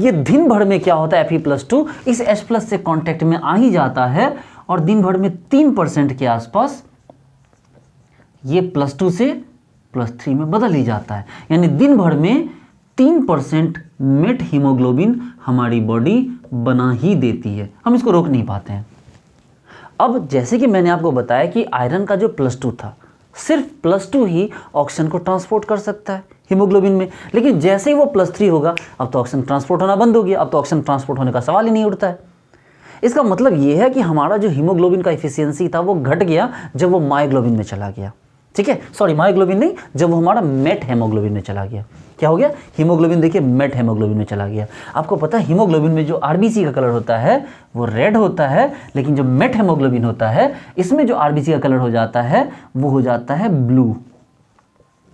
S1: ये दिन भर में क्या होता है, Fe+2 इस H+ से कांटेक्ट में आ ही जाता है और दिन भर में 3% के आसपास ये +2 से +3 में बदल ही जाता है। यानी दिन भर में 3% मेट हीमोग्लोबिन हमारी बॉडी बना ही देती है, हम इसको रोक नहीं पाते हैं। अब जैसे कि मैंने आपको बताया कि आयरन का जो +2 था, सिर्फ +2 ही ऑक्सीजन को ट्रांसपोर्ट कर सकता है हीमोग्लोबिन में, लेकिन जैसे ही वो +3 होगा अब तो ऑक्सीजन ट्रांसपोर्ट होना बंद हो गया, अब तो ऑक्सीजन ट्रांसपोर्ट होने का सवाल ही नहीं उठता है। इसका मतलब ये है कि हमारा जो हीमोग्लोबिन का एफिशिएंसी था वो घट गया जब वो मायोग्लोबिन में चला गया। ठीक है, सॉरी मायोग्लोबिन नहीं, जब वो हमारा मेट हेमोग्लोबिन में चला गया। क्या हो गया, हीमोग्लोबिन देखिए मेट हेमोग्लोबिन में चला गया। आपको पता है हीमोग्लोबिन में जो आरबीसी का कलर होता है वो रेड होता है, लेकिन जो मेट हेमोग्लोबिन होता है इसमें जो आरबीसी का कलर हो जाता है वो हो जाता है ब्लू।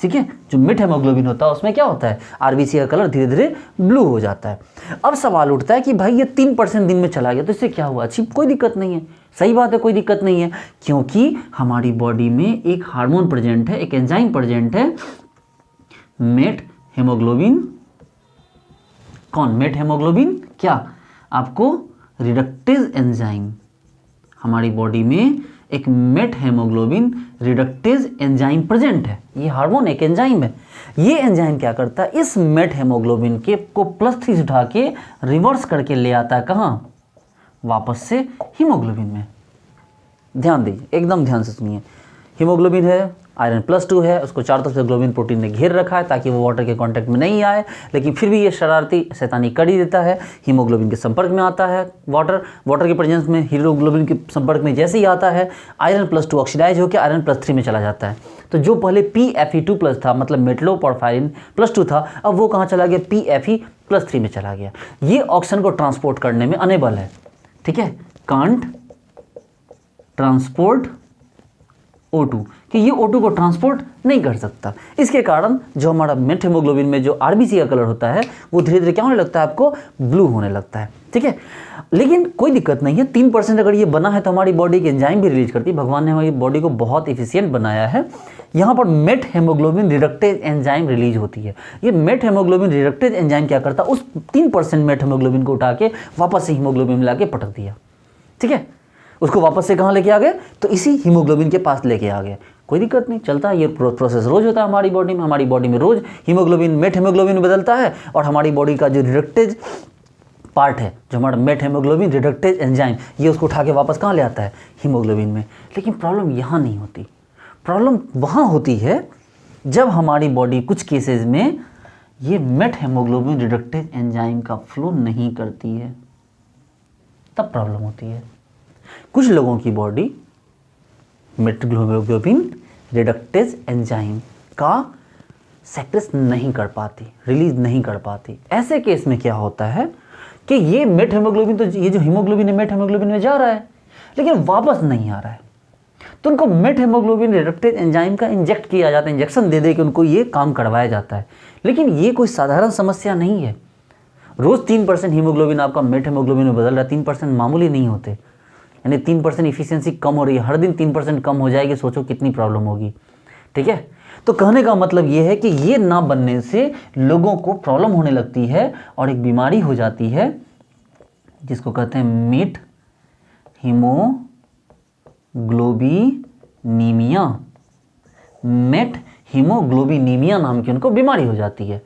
S1: ठीक है, जो मेट हेमोग्लोबिन होता है उसमें क्या होता है, आरबीसी का कलर धीरे धीरे ब्लू हो जाता है। अब सवाल उठता है कि भाई ये 3% दिन में चला गया तो इससे क्या हुआ। अच्छी, कोई दिक्कत नहीं है, सही बात है, कोई दिक्कत नहीं है, क्योंकि हमारी बॉडी में एक हार्मोन प्रेजेंट है, एक एंजाइम प्रेजेंट है, मेट हेमोग्लोबिन। कौन, मेट हेमोग्लोबिन, क्या आपको रिडक्टेज एंजाइम। हमारी बॉडी में एक methaemoglobin reductase enzyme present है। ये हार्मोन एक एंजाइम है। ये एंजाइम क्या करता है, इस मेट हेमोग्लोबिन के को +3 से उठा के रिवर्स करके ले आता है कहाँ, वापस से हीमोग्लोबिन में। ध्यान दीजिए, एकदम ध्यान से सुनिए। हीमोग्लोबिन है, आयरन +2 है, उसको चारों तरफ से ग्लोबिन प्रोटीन ने घेर रखा है ताकि वो वाटर के कांटेक्ट में नहीं आए, लेकिन फिर भी ये शरारती शैतानी कर ही देता है। हीमोग्लोबिन के संपर्क में आता है वाटर के प्रेजेंस में, हीमोग्लोबिन के संपर्क में जैसे ही आता है आयरन +2 ऑक्सीडाइज होकर आयरन +3 में चला जाता है। तो जो पहले PFE2+ था, मतलब मेटलो पोरफायरिन +2 था, अब वो कहाँ चला गया, PFE+3 में चला गया। ये ऑक्सीजन को ट्रांसपोर्ट करने में अनेबल है। ठीक है, कांट ट्रांसपोर्ट O2, कि ये O2 को ट्रांसपोर्ट नहीं कर सकता। इसके कारण जो हमारा मेट हेमोग्लोबिन में जो आरबीसी का कलर होता है वो धीरे धीरे क्या होने लगता है, आपको ब्लू होने लगता है। ठीक है, लेकिन कोई दिक्कत नहीं है, 3% अगर ये बना है तो हमारी बॉडी की एंजाइम भी रिलीज करती है। भगवान ने हमारी बॉडी को बहुत इफिशियंट बनाया है। यहाँ पर methaemoglobin reductase enzyme release होती है। ये मेट हेमोग्लोबिन रिडक्टेज एंजाइम क्या करता है, उस 3% मेट हेमोग्लोबिन को उठा के वापस से हीमोग्लोबिन में ला के पटक दिया। ठीक है, उसको वापस से कहाँ लेके आ गए, तो इसी हीमोग्लोबिन के पास लेके आ गए। कोई दिक्कत नहीं, चलता है, ये प्रोसेस रोज होता है हमारी बॉडी में। हमारी बॉडी में रोज हीमोग्लोबिन मेट हेमोग्लोबिन में बदलता है और हमारी बॉडी का जो रिडक्टेज पार्ट है, जो हमारा मेट हेमोग्लोबिन रिडक्टेज एंजाइम, ये उसको उठा के वापस कहाँ ले आता है, हीमोग्लोबिन में। लेकिन प्रॉब्लम यहाँ नहीं होती, प्रॉब्लम वहाँ होती है जब हमारी बॉडी कुछ केसेस में ये मेट हेमोग्लोबिन रिडक्टेज एंजाइम का फ्लो नहीं करती है, तब प्रॉब्लम होती है। कुछ लोगों की body methaemoglobin reductase enzyme का सेक्रेट नहीं कर पाती, रिलीज नहीं कर पाती। ऐसे केस में क्या होता है कि ये मेट हेमोग्लोबिन, तो ये जो हीमोग्लोबिन है मेट हेमोग्लोबिन में जा रहा है लेकिन वापस नहीं आ रहा है, तो उनको मेट हेमोग्लोबिन रिडक्टेज एंजाइम का इंजेक्ट किया जाता है, इंजेक्शन दे दे के उनको ये काम करवाया जाता है। लेकिन ये कोई साधारण समस्या नहीं है। रोज़ 3% हीमोग्लोबिन आपका मेट हेमोग्लोबिन में बदल रहा है, 3% मामूली नहीं होते, यानी 3% इफिशियंसी कम हो रही है, हर दिन 3% कम हो जाएगी, सोचो कितनी प्रॉब्लम होगी। ठीक है, तो कहने का मतलब ये है कि ये ना बनने से लोगों को प्रॉब्लम होने लगती है और एक बीमारी हो जाती है जिसको कहते हैं मेट हीमोग्लोबिनीमिया। मेट हीमोग्लोबिनीमिया नाम की उनको बीमारी हो जाती है।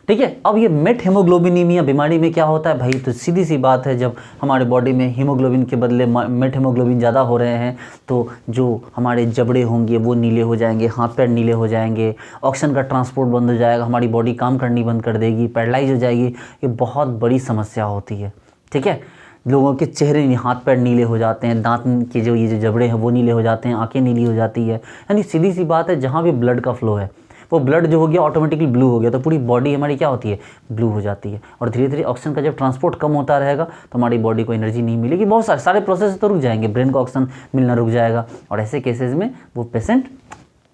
S1: ठीक है, अब ये मेट हेमोग्लोबिनीमिया बीमारी में क्या होता है भाई, तो सीधी सी बात है, जब हमारे बॉडी में हीमोग्लोबिन के बदले मेट हेमोग्लोबिन ज़्यादा हो रहे हैं तो जो हमारे जबड़े होंगे वो नीले हो जाएंगे, हाथ पैर नीले हो जाएंगे, ऑक्सीजन का ट्रांसपोर्ट बंद हो जाएगा, हमारी बॉडी काम करनी बंद कर देगी, पैरालाइज हो जाएगी। ये बहुत बड़ी समस्या होती है। ठीक है, लोगों के चेहरे, हाथ पैर नीले हो जाते हैं, दांत के जो ये जो जबड़े हैं वो नीले हो जाते हैं, आंखें नीली हो जाती है। यानी सीधी सी बात है, जहाँ भी ब्लड का फ्लो है, वो ब्लड जो हो गया ऑटोमेटिकली ब्लू हो गया, तो पूरी बॉडी हमारी क्या होती है, ब्लू हो जाती है। और धीरे धीरे ऑक्सीजन का जब ट्रांसपोर्ट कम होता रहेगा तो हमारी बॉडी को एनर्जी नहीं मिलेगी, बहुत सारे प्रोसेस तो रुक जाएंगे, ब्रेन को ऑक्सीजन मिलना रुक जाएगा और ऐसे केसेस में वो पेशेंट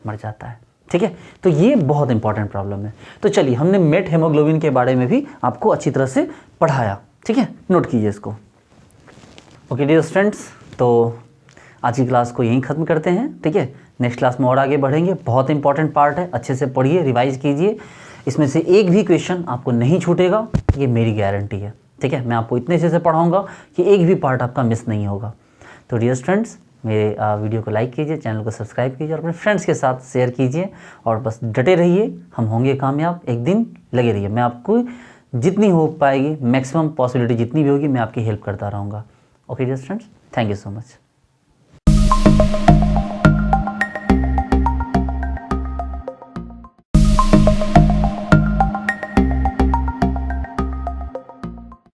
S1: मर जाता है। ठीक है, तो ये बहुत इंपॉर्टेंट प्रॉब्लम है। तो चलिए, हमने मेट हेमोग्लोबिन के बारे में भी आपको अच्छी तरह से पढ़ाया। ठीक है, नोट कीजिए इसको। ओके डियर स्टूडेंट्स, तो आज की क्लास को यहीं ख़त्म करते हैं। ठीक है, नेक्स्ट क्लास में और आगे बढ़ेंगे। बहुत इंपॉर्टेंट पार्ट है, अच्छे से पढ़िए, रिवाइज कीजिए। इसमें से एक भी क्वेश्चन आपको नहीं छूटेगा, ये मेरी गारंटी है। ठीक है, मैं आपको इतने अच्छे से पढ़ाऊँगा कि एक भी पार्ट आपका मिस नहीं होगा। तो डियर स्टूडेंट्स, मेरे वीडियो को लाइक कीजिए, चैनल को सब्सक्राइब कीजिए और अपने फ्रेंड्स के साथ शेयर कीजिए और बस डटे रहिए, हम होंगे कामयाब, एक दिन लगे रहिए। मैं आपको जितनी हो पाएगी, मैक्सिमम पॉसिबिलिटी जितनी भी होगी, मैं आपकी हेल्प करता रहूँगा। Okay dear students, thank you so much.